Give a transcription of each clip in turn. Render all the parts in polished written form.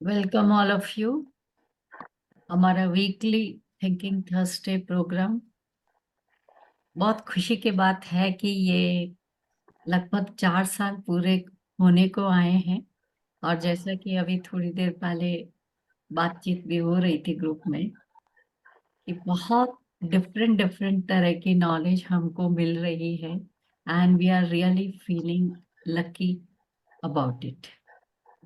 Welcome all of you. हमारा weekly thinking Thursday programme. बहुत खुशी की बात है कि ये लगभग 4 साल पूरे होने को आए हैं। और जैसा कि अभी थोड़ी देर पहले बातचीत भी हो रही थी ग्रुप में कि बहुत डिफरेंट डिफरेंट तरह की नॉलेज हमको मिल रही है and we are really feeling lucky about it.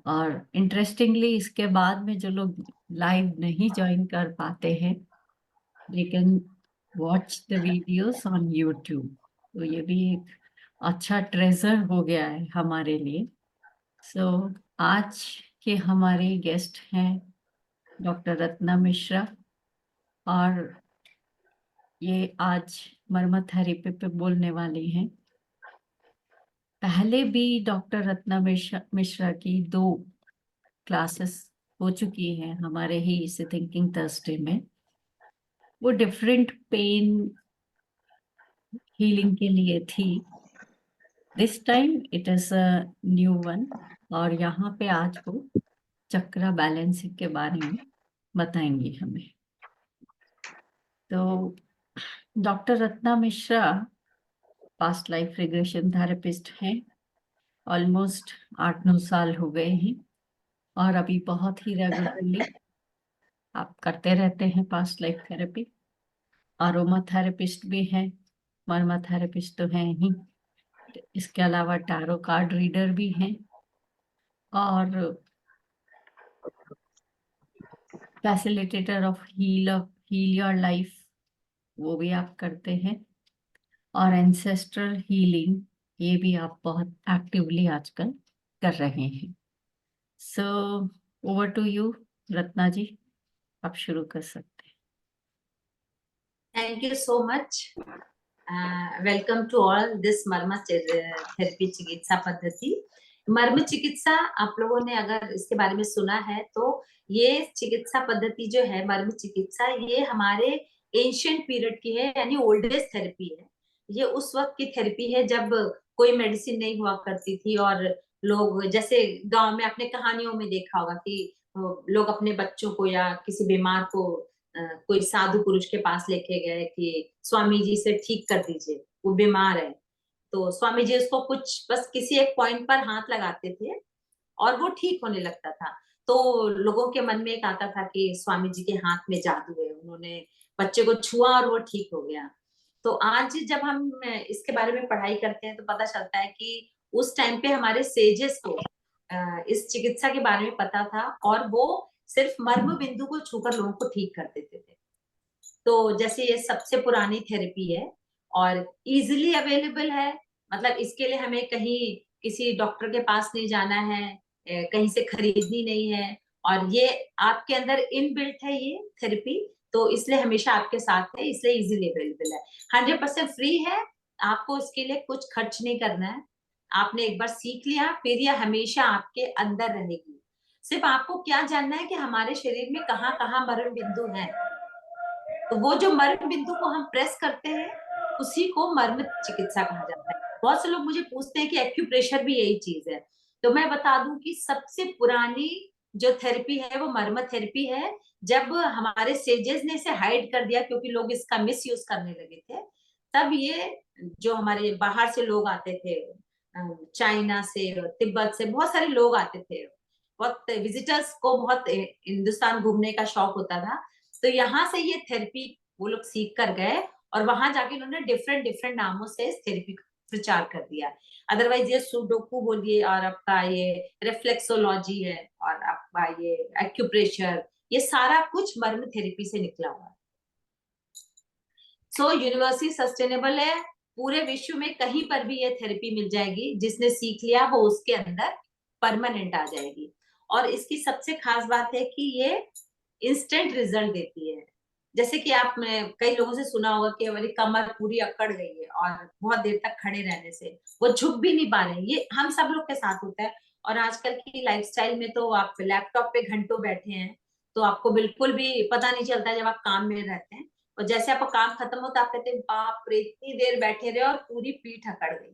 और इंटरेस्टिंगली इसके बाद में जो लोग लाइव नहीं ज्वाइन कर पाते हैं, they can watch the videos on YouTube। तो ये भी एक अच्छा ट्रेजर हो गया है हमारे लिए। सो आज के हमारे गेस्ट हैं डॉक्टर रत्ना मिश्रा। और ये आज मर्मा थेरेपी पे बोलने वाली हैं। पहले भी डॉक्टर रत्ना मिश्रा की 2 क्लासेस हो चुकी हैं हमारे ही इसे थिंकिंग थर्सडे में। वो डिफरेंट पेन हीलिंग के लिए थी। This time it is a new one. और यहाँ पे आज वो चक्रा बैलेंसिंग के बारे में बताएंगी हमें। तो doctor Ratna Mishra past life regression therapist हैं। ऑलमोस्ट 8-9 साल हो गए हैं। और अभी बहुत ही रेगुलरली आप करते रहते हैं past life therapy. Aroma therapist भी हैं। मर्मा थेरेपिस्ट तो हैं ही। इसके अलावा टैरो कार्ड रीडर भी हैं। और facilitator of heal your life वो भी आप करते हैं। और एंसेस्ट्रल हीलिंग ये भी आप बहुत एक्टिवली आजकल कर रहे हैं। So over to you Ratna ji, आप शुरू कर सकते हैं। Thank you so much. Welcome to all this मर्म थेरेपी चिकित्सा पद्धति। मर्म चिकित्सा आप लोगों ने अगर इसके बारे में सुना है तो ये चिकित्सा पद्धति जो है मर्म चिकित्सा, ये हमारे एंशियंट पीरियड की है, यानी ओल्डेस्ट थेरेपी है। ये उस वक्त की थेरेपी है जब कोई मेडिसिन नहीं हुआ करती थी और लोग, जैसे गांव में आपने कहानियों में देखा होगा कि लोग अपने बच्चों को या किसी बीमार को कोई साधु पुरुष के पास लेके गए कि स्वामी जी से ठीक कर दीजिए, वो बीमार है। तो स्वामी जी उसको कुछ बस किसी एक पॉइंट पर हाथ लगाते थे और वो ठीक होने लगता था। तो लोगों के मन में एक आता था कि स्वामी जी के हाथ में जादू है, उन्होंने बच्चे को छुआ और वो ठीक हो गया। तो आज जब हम इसके बारे में पढ़ाई करते हैं तो पता चलता है कि उस टाइम पे हमारे सेजेस को इस चिकित्सा के बारे में पता था और वो सिर्फ मर्म बिंदु को छूकर लोगों को ठीक कर देते थे। तो जैसे ये सबसे पुरानी थेरेपी है और इजीली अवेलेबल है। मतलब इसके लिए हमें कहीं किसी डॉक्टर के पास नहीं जाना है, कहीं से खरीदनी नहीं है। और ये आपके अंदर इनबिल्ट है ये थेरेपी, तो इसलिए हमेशा आपके साथ है, इसलिए इजीली अवेलेबल है। 100% फ्री है। आपको इसके लिए कुछ खर्च नहीं करना है। आपने एक बार सीख लिया फिर ये हमेशा आपके अंदर रहेगी। सिर्फ आपको क्या जानना है कि हमारे शरीर में कहाँ कहाँ मर्म बिंदु है। तो वो जो मर्म बिंदु को हम प्रेस करते हैं उसी को मर्म चिकित्सा कहा जाता है। बहुत से लोग मुझे पूछते हैं कि एक्यूप्रेशर भी यही चीज है। तो मैं बता दूं कि सबसे पुरानी जो थेरेपी है वो मर्म थेरेपी है। जब हमारे सेजेस ने इसे हाइड कर दिया क्योंकि लोग इसका मिस यूज करने लगे थे, तब ये जो हमारे बाहर से लोग आते थे, चाइना से, तिब्बत से बहुत सारे लोग आते थे। बहुत विजिटर्स को बहुत हिंदुस्तान घूमने का शौक होता था। तो यहाँ से ये थेरेपी वो लोग सीख कर गए और वहां जाके उन्होंने डिफरेंट डिफरेंट नामों से इस थेरेपी का प्रचार कर दिया। अदरवाइज ये सुडोकू बोलिए और आपका ये रिफ्लेक्सोलॉजी है और आपका ये एक्यूप्रेशर, ये सारा कुछ मर्म थेरेपी से निकला हुआ है। सो यूनिवर्सली सस्टेनेबल है। पूरे विश्व में कहीं पर भी ये थेरेपी मिल जाएगी, जिसने सीख लिया वो उसके अंदर परमानेंट आ जाएगी। और इसकी सबसे खास बात है कि ये इंस्टेंट रिजल्ट देती है। जैसे कि आप कई लोगों से सुना होगा कि हमारी कमर पूरी अकड़ गई है और बहुत देर तक खड़े रहने से वो झुक भी नहीं पा रहे, ये हम सब लोग के साथ होता है। और आजकल की लाइफस्टाइल में तो आप लैपटॉप पे घंटों बैठे हैं तो आपको बिल्कुल भी पता नहीं चलता जब आप काम में रहते हैं। और जैसे आपका काम खत्म हो तो आप कहते हैं बाप रे इतनी देर बैठे रहे और पूरी पीठ अकड़ गई।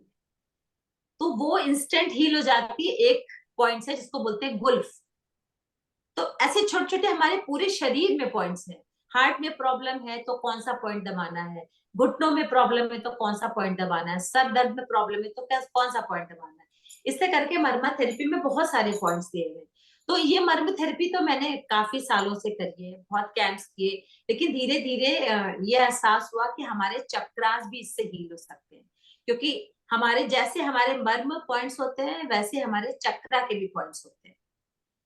तो वो इंस्टेंट हील हो जाती है एक पॉइंट से, जिसको बोलते हैं गुल्फ। तो ऐसे छोटे छोटे हमारे पूरे शरीर में पॉइंट्स हैं। हार्ट में प्रॉब्लम है तो कौन सा पॉइंट दबाना है, घुटनों में प्रॉब्लम है तो कौन सा पॉइंट दबाना है, सर दर्द में प्रॉब्लम है तो कौन सा पॉइंट दबाना है। इससे करके मर्मा थेरेपी में बहुत सारे पॉइंट्स दिए हुए हैं। तो ये मर्म थेरेपी तो मैंने काफी सालों से करी है, बहुत कैंप्स किए, लेकिन धीरे धीरे ये एहसास हुआ कि हमारे चक्रास भी इससे हील हो सकते हैं, क्योंकि हमारे जैसे हमारे मर्म पॉइंट्स होते हैं वैसे हमारे चक्रा के भी पॉइंट्स होते हैं।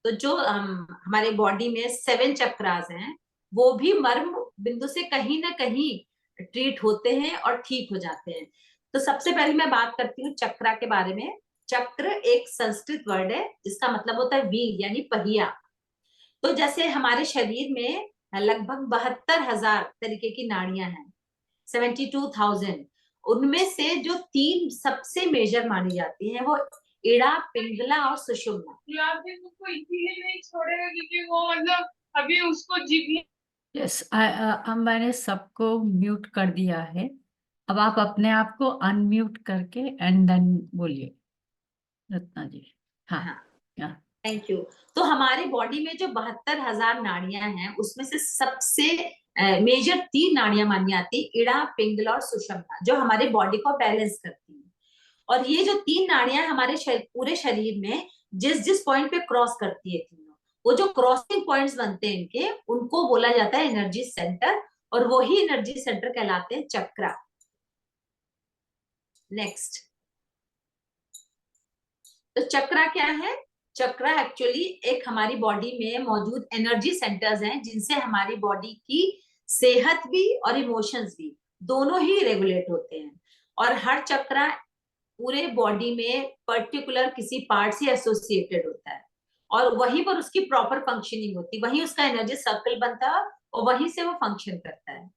तो जो हमारे बॉडी में 7 चक्रास हैं, वो भी मर्म बिंदु से कहीं ना कहीं ट्रीट होते हैं और ठीक हो जाते हैं। तो सबसे पहले मैं बात करती हूँ चक्रा के बारे में। चक्र एक संस्कृत वर्ड है जिसका मतलब होता है व्हील यानी पहिया। तो जैसे हमारे शरीर में लगभग 72,000 तरीके की नाड़ियां हैं, 72,000। उनमें से जो 3 सबसे मेजर मानी जाती हैं वो इड़ा, पिंगला और सुषुम्ना। यार भी उसको इसीलिए नहीं छोड़ेगा क्योंकि वो मतलब अभी उसको जीतने। यस, अब मैंने सबको म्यूट कर दिया है। अब आप अपने आप को अनम्यूट करके एंड देन बोलिए रत्ना जी। हाँ हाँ, हाँ। Thank you. तो हमारे बॉडी में जो 72,000 नाड़ियां हैं उसमें से सबसे मेजर 3 नाड़ियां मानी जाती है, इड़ा, पिंगला और सुषुम्ना, जो हमारे बॉडी को बैलेंस करती है। और ये जो 3 नाड़ियां हमारे पूरे शरीर में जिस जिस पॉइंट पे क्रॉस करती है तीनों, वो जो क्रॉसिंग पॉइंट्स बनते हैं इनके, उनको बोला जाता है एनर्जी सेंटर, और वही एनर्जी सेंटर कहलाते हैं चक्रा। नेक्स्ट, तो चक्रा क्या है? चक्रा एक्चुअली एक हमारी बॉडी में मौजूद एनर्जी सेंटर्स हैं जिनसे हमारी बॉडी की सेहत भी और इमोशंस भी दोनों ही रेगुलेट होते हैं। और हर चक्रा पूरे बॉडी में पर्टिकुलर किसी पार्ट से एसोसिएटेड होता है, और वहीं पर उसकी प्रॉपर फंक्शनिंग होती है, वहीं उसका एनर्जी सर्कल बनता है और वहीं से वो फंक्शन करता है।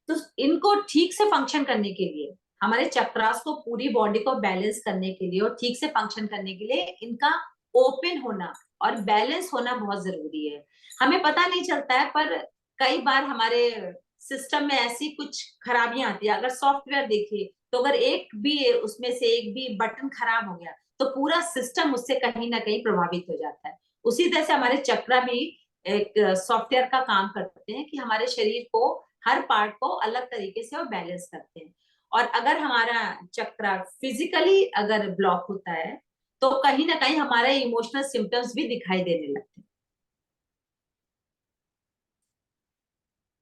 तो इनको ठीक से फंक्शन करने के लिए, हमारे चक्रास को पूरी बॉडी को बैलेंस करने के लिए और ठीक से फंक्शन करने के लिए इनका ओपन होना और बैलेंस होना बहुत जरूरी है। हमें पता नहीं चलता है, पर कई बार हमारे सिस्टम में ऐसी कुछ खराबियां आती है। अगर सॉफ्टवेयर देखिए तो अगर एक भी उसमें से एक भी बटन खराब हो गया तो पूरा सिस्टम उससे कहीं ना कहीं प्रभावित हो जाता है। उसी तरह से हमारे चक्रा भी एक सॉफ्टवेयर का काम करते हैं कि हमारे शरीर को हर पार्ट को अलग तरीके से वो बैलेंस करते हैं। और अगर हमारा चक्रा फिजिकली अगर ब्लॉक होता है तो कहीं ना कहीं हमारे इमोशनल सिम्टम्स भी दिखाई देने लगते हैं।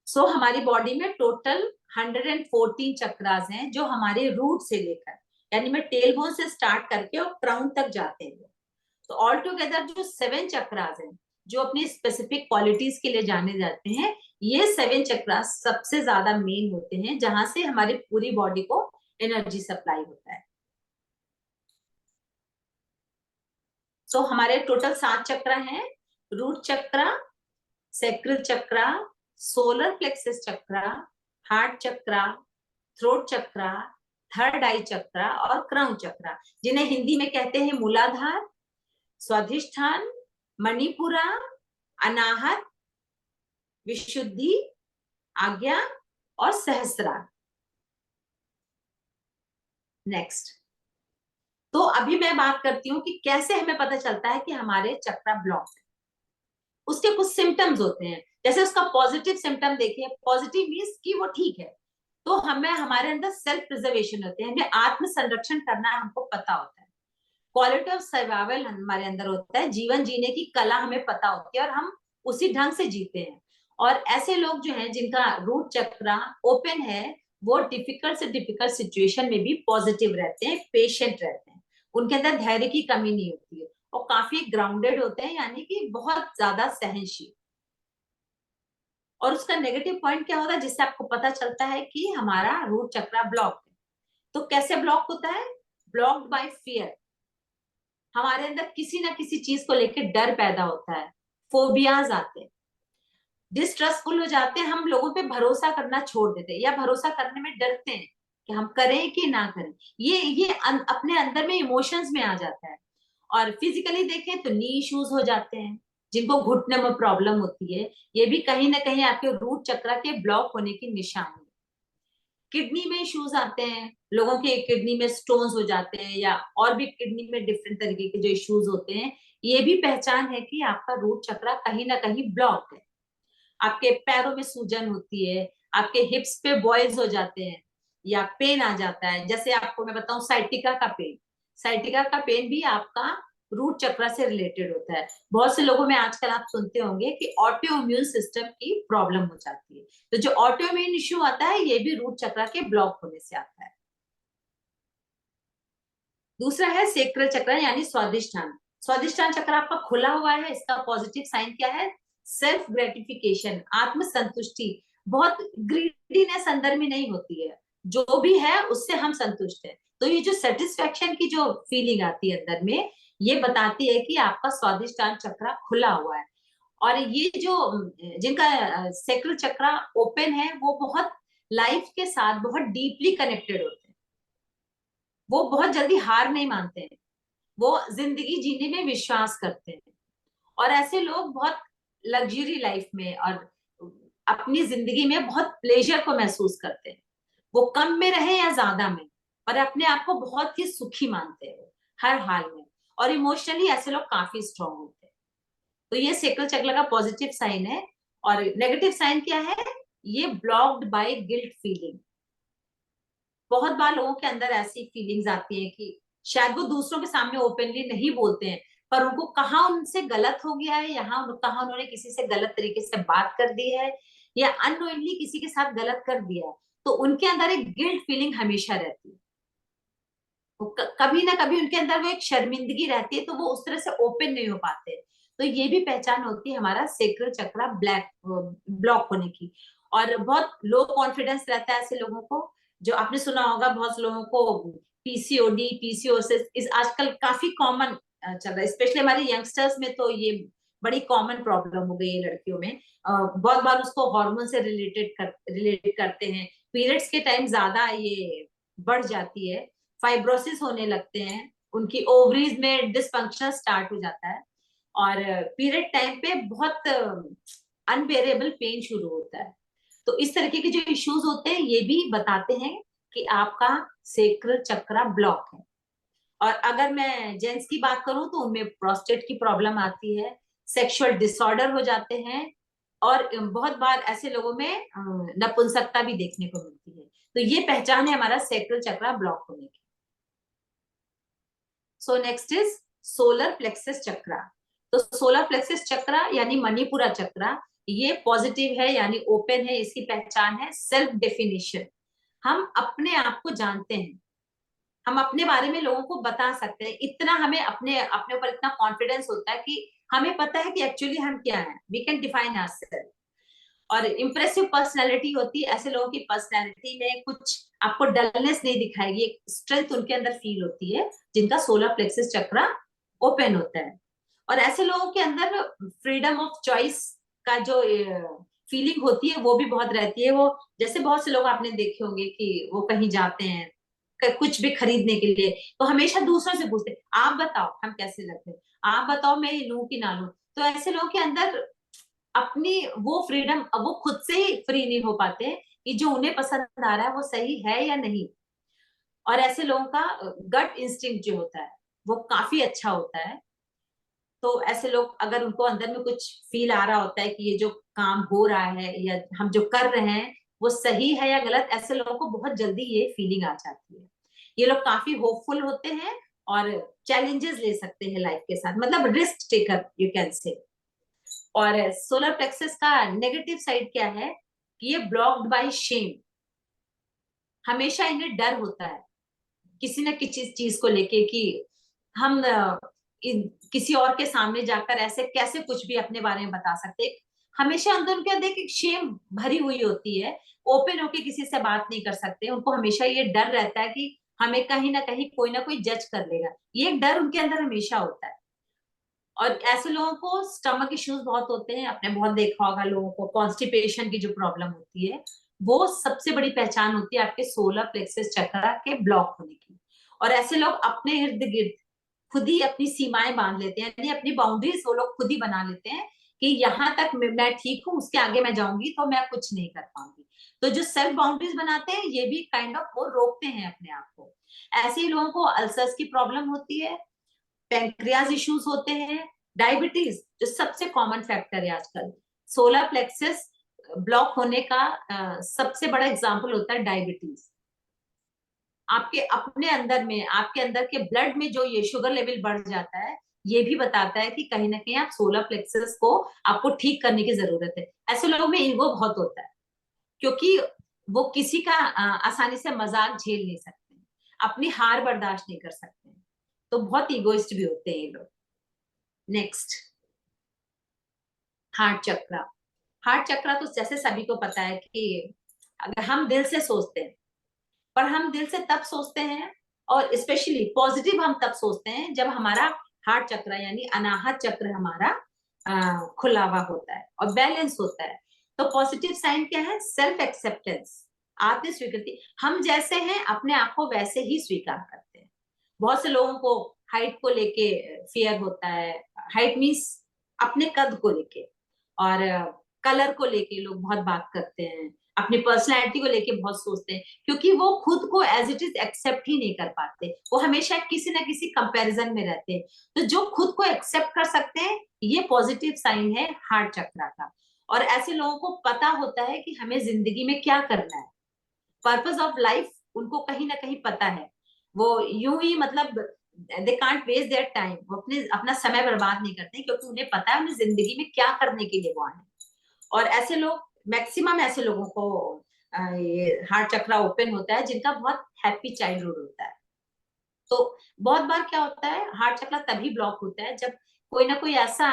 सो हमारी बॉडी में टोटल 114 चक्रास हैं जो हमारे रूट से लेकर, यानी मैं टेल बोन से स्टार्ट करके और क्राउन तक जाते हैं। तो ऑल टुगेदर जो 7 चक्रास हैं जो अपनी स्पेसिफिक क्वालिटीज के लिए जाने जाते हैं, ये 7 चक्रास सबसे ज्यादा मेन होते हैं जहां से हमारी पूरी बॉडी को एनर्जी सप्लाई होता है। सो हमारे टोटल 7 चक्र हैं। रूट चक्रा, सैक्रल चक्रा, सोलर प्लेक्सस चक्रा, हार्ट चक्रा, थ्रोट चक्रा, थर्ड आई चक्रा और क्राउन चक्रा, जिन्हें हिंदी में कहते हैं मूलाधार, स्वाधिष्ठान, मणिपुरा, अनाहत, विशुद्धि, आज्ञा और सहस्रार। नेक्स्ट, तो अभी मैं बात करती हूँ कि कैसे हमें पता चलता है कि हमारे चक्रा ब्लॉक है। उसके कुछ सिम्टम्स होते हैं। जैसे उसका पॉजिटिव सिम्टम देखिए, पॉजिटिव मीन्स कि वो ठीक है, तो हमें हमारे अंदर सेल्फ प्रिजर्वेशन होते हैं, हमें आत्म संरक्षण करना हमको पता होता है। क्वालिटी ऑफ सर्वाइवल हमारे अंदर होता है, जीवन जीने की कला हमें पता होती है और हम उसी ढंग से जीते हैं। और ऐसे लोग जो हैं जिनका रूट चक्रा ओपन है, वो डिफिकल्ट से डिफिकल्ट सिचुएशन में भी पॉजिटिव रहते हैं, पेशेंट रहते हैं, उनके अंदर धैर्य की कमी नहीं होती है और काफी ग्राउंडेड होते हैं, यानी कि बहुत ज्यादा सहनशील। और उसका नेगेटिव पॉइंट क्या होता है जिससे आपको पता चलता है कि हमारा रूट चक्रा ब्लॉक है? तो कैसे ब्लॉक होता है? Blocked by fear. हमारे अंदर किसी ना किसी चीज को लेकर डर पैदा होता है, फोबियाज आते हैं, डिस्ट्रस्टफुल हो जाते हैं, हम लोगों पे भरोसा करना छोड़ देते हैं या भरोसा करने में डरते हैं कि हम करें कि ना करें। ये अपने अंदर में इमोशंस में आ जाता है। और फिजिकली देखें तो नी इश्यूज हो जाते हैं, जिनको घुटने में प्रॉब्लम होती है, ये भी कहीं ना कहीं आपके रूट चक्र के ब्लॉक होने की निशानी है। किडनी में इश्यूज आते हैं, लोगों के किडनी में स्टोन्स हो जाते हैं या और भी किडनी में डिफरेंट तरीके के जो इश्यूज होते हैं, ये भी पहचान है कि आपका रूट चक्रा कहीं ना कहीं ब्लॉक है। आपके पैरों में सूजन होती है, आपके हिप्स पे बॉयज हो जाते हैं, या पेन आ जाता है। जैसे आपको मैं बताऊं, साइटिका का पेन, साइटिका का पेन भी आपका रूट चक्र से रिलेटेड होता है। बहुत से लोगों में आजकल आप सुनते होंगे कि ऑटो इम्यून सिस्टम की प्रॉब्लम हो जाती है। तो जो ऑटो इम्यून इश्यू आता है ये भी रूट चक्र के ब्लॉक होने से आता है। दूसरा है सेक्रल चक्र यानी स्वादिष्ठान। स्वादिष्ठान चक्र आपका खुला हुआ है, इसका पॉजिटिव साइन क्या है? सेल्फ ग्रेटिफिकेशन, आत्म संतुष्टि। बहुत ग्रीडीनेस अंदर में नहीं होती है, जो भी है उससे हम संतुष्ट हैं। तो ये जो सेटिस्फेक्शन की जो फीलिंग आती है अंदर में, ये बताती है कि आपका स्वादिष्ठान चक्र खुला हुआ है। और ये जो जिनका सेक्रल चक्र ओपन है, वो बहुत लाइफ के साथ बहुत डीपली कनेक्टेड होते हैं। वो बहुत जल्दी हार नहीं मानते हैं, वो जिंदगी जीने में विश्वास करते हैं। और ऐसे लोग बहुत लग्जरी लाइफ में और अपनी जिंदगी में बहुत प्लेजर को महसूस करते हैं। वो कम में रहे या ज्यादा में, पर अपने आप को बहुत ही सुखी मानते हैं हर हाल में। और इमोशनली ऐसे लोग काफी स्ट्रांग होते हैं। तो ये सेक्रल चक्र का पॉजिटिव साइन है। और नेगेटिव साइन क्या है? ये ब्लॉक्ड बाय गिल्ट फीलिंग। बहुत बार लोगों के अंदर ऐसी फीलिंग्स आती है कि शायद वो दूसरों के सामने ओपनली नहीं बोलते हैं, पर उनको कहाँ उनसे गलत हो गया है, यहाँ कहाँ उन्होंने किसी से गलत तरीके से बात कर दी है, या अननोइंगली किसी के साथ गलत कर दिया है, तो उनके अंदर एक गिल्ट फीलिंग हमेशा रहती है। कभी ना कभी उनके अंदर वो एक शर्मिंदगी रहती है, तो वो उस तरह से ओपन नहीं हो पाते। तो ये भी पहचान होती है हमारा सेक्रल चक्र ब्लॉक होने की। और बहुत लो कॉन्फिडेंस रहता है ऐसे लोगों को। जो आपने सुना होगा, बहुत लोगों को पीसीओडी, पीसीओएस इस आजकल काफी कॉमन चल रहा है, स्पेशली हमारे यंगस्टर्स में। तो ये बड़ी कॉमन प्रॉब्लम हो गई है लड़कियों में। बहुत बार उसको हार्मोन से रिलेट करते हैं। पीरियड्स के टाइम ज्यादा ये बढ़ जाती है, फाइब्रोसिस होने लगते हैं, उनकी ओवरीज में डिसफंक्शन स्टार्ट हो जाता है, और पीरियड टाइम पे बहुत अनबेरेबल पेन शुरू होता है। तो इस तरीके के जो इश्यूज होते हैं ये भी बताते हैं कि आपका सेक्रल चक्र ब्लॉक है। और अगर मैं जेंट्स की बात करूं तो उनमें प्रोस्टेट की प्रॉब्लम आती है, सेक्सुअल डिसऑर्डर हो जाते हैं, और बहुत बार ऐसे लोगों में नपुंसकता भी देखने को मिलती है। तो ये पहचान है हमारा सेक्रल चक्र ब्लॉक होने की। So next is solar plexus चक्र। तो सोलर प्लेक्सस चक्र यानी मणिपुरा चक्र, ये पॉजिटिव है यानी ओपन है। इसकी पहचान है सेल्फ डेफिनेशन। हम अपने आप को जानते हैं, हम अपने बारे में लोगों को बता सकते हैं। इतना हमें अपने अपने ऊपर इतना कॉन्फिडेंस होता है कि हमें पता है कि एक्चुअली हम क्या हैं। We can define ourselves. और इम्प्रेसिव पर्सनैलिटी होती है ऐसे लोगों की। पर्सनैलिटी में कुछ आपको डलनेस नहीं दिखाएगी, एक स्ट्रेंथ उनके अंदर फील होती है, जिनका सोलर प्लेक्सस चक्र ओपन होता है। और ऐसे लोगों के अंदर फ्रीडम ऑफ चॉइस का जो फीलिंग होती है वो भी बहुत रहती है। वो जैसे बहुत से लोग आपने देखे होंगे कि वो कहीं जाते हैं कुछ भी खरीदने के लिए, तो हमेशा दूसरों से पूछते हैं आप बताओ हम कैसे लगते हैं, आप बताओ मैं लूं कि ना लूं। तो ऐसे लोगों के अंदर अपनी वो फ्रीडम, वो खुद से ही फ्री नहीं हो पाते कि जो उन्हें पसंद आ रहा है वो सही है या नहीं। और ऐसे लोगों का गट इंस्टिंक्ट जो होता है वो काफी अच्छा होता है। तो ऐसे लोग अगर उनको अंदर में कुछ फील आ रहा होता है कि ये जो काम हो रहा है या हम जो कर रहे हैं वो सही है या गलत, ऐसे लोगों को बहुत जल्दी ये फीलिंग आ जाती है। ये लोग काफी होपफुल होते हैं और चैलेंजेस ले सकते हैं लाइफ के साथ, मतलब risk taker you can say. और सोलर प्लेक्सस का नेगेटिव साइड क्या है कि ये ब्लॉक्ड बाय शेम। हमेशा इन्हें डर होता है किसी न किसी चीज को लेके कि हम किसी और के सामने जाकर ऐसे कैसे कुछ भी अपने बारे में बता सकते। हमेशा अंदर उनके अंदर एक शेम भरी हुई होती है, ओपन होके किसी से बात नहीं कर सकते। उनको हमेशा ये डर रहता है कि हमें कहीं ना कोई जज कर लेगा। ये एक डर उनके अंदर हमेशा होता है। और ऐसे लोगों को स्टमक इश्यूज बहुत होते हैं। आपने बहुत देखा होगा लोगों को कॉन्स्टिपेशन की जो प्रॉब्लम होती है, वो सबसे बड़ी पहचान होती है आपके सोलर प्लेक्सस चक्र के ब्लॉक होने की। और ऐसे लोग अपने इर्द गिर्द खुद ही अपनी सीमाएं बांध लेते हैं, यानी अपनी बाउंड्रीज वो लोग खुद ही बना लेते हैं कि यहाँ तक मैं ठीक हूँ, उसके आगे मैं जाऊंगी तो मैं कुछ नहीं कर पाऊंगी। तो जो सेल्फ बाउंड्रीज बनाते हैं ये भी काइंड ऑफ वो रोकते हैं अपने आप को। ऐसे ही लोगों को अल्सर्स की प्रॉब्लम होती है, पैंक्रियाज इश्यूज होते हैं, डायबिटीज जो सबसे कॉमन फैक्टर है आजकल, सोलर प्लेक्सस ब्लॉक होने का सबसे बड़ा एग्जाम्पल होता है डायबिटीज। आपके अपने अंदर में, आपके अंदर के ब्लड में जो ये शुगर लेवल बढ़ जाता है, ये भी बताता है कि कहीं ना कहीं आप सोलर प्लेक्सस को आपको ठीक करने की जरूरत है। ऐसे लोगों में ईगो बहुत होता है, क्योंकि वो किसी का आसानी से मजाक झेल नहीं सकते, अपनी हार बर्दाश्त नहीं कर सकते, तो बहुत ईगोइस्ट भी होते हैं ये लोग। नेक्स्ट, हार्ट चक्रा। हार्ट चक्रा तो जैसे सभी को पता है कि अगर हम दिल से सोचते हैं, पर हम दिल से तब सोचते हैं और स्पेशली पॉजिटिव हम तब सोचते हैं जब हमारा हार्ट चक्र यानी अनाहत चक्र हमारा खुला हुआ होता है और बैलेंस होता है। तो पॉजिटिव साइन क्या है? सेल्फ एक्सेप्टेंस, आत्म स्वीकृति। हम जैसे हैं अपने आप को वैसे ही स्वीकार करते हैं। बहुत से लोगों को हाइट को लेके फियर होता है, हाइट मीन्स अपने कद को लेके, और कलर को लेके लोग बहुत बात करते हैं, अपनी पर्सनैलिटी को लेके बहुत सोचते हैं, क्योंकि वो खुद को एज इट इज एक्सेप्ट ही नहीं कर पाते, वो हमेशा किसी ना किसी कंपैरिजन में रहते हैं। तो जो खुद को एक्सेप्ट कर सकते हैं, ये पॉजिटिव साइन है हार्ट चक्रा का। और ऐसे लोगों को पता होता है कि हमें जिंदगी में क्या करना है, पर्पस ऑफ लाइफ उनको कहीं ना कहीं पता है। वो यूं ही मतलब they can't waste their time, वो अपना समय बर्बाद नहीं करते, क्योंकि उन्हें पता है उन्हें जिंदगी में क्या करने के लिए वो आए। और ऐसे लोग, मैक्सिमम ऐसे लोगों को ये हार्ट चक्रा ओपन होता है जिनका बहुत हैप्पी चाइल्डहुड होता है। तो बहुत बार क्या होता है, हार्ट चक्रा तभी ब्लॉक होता है जब कोई ना कोई ऐसा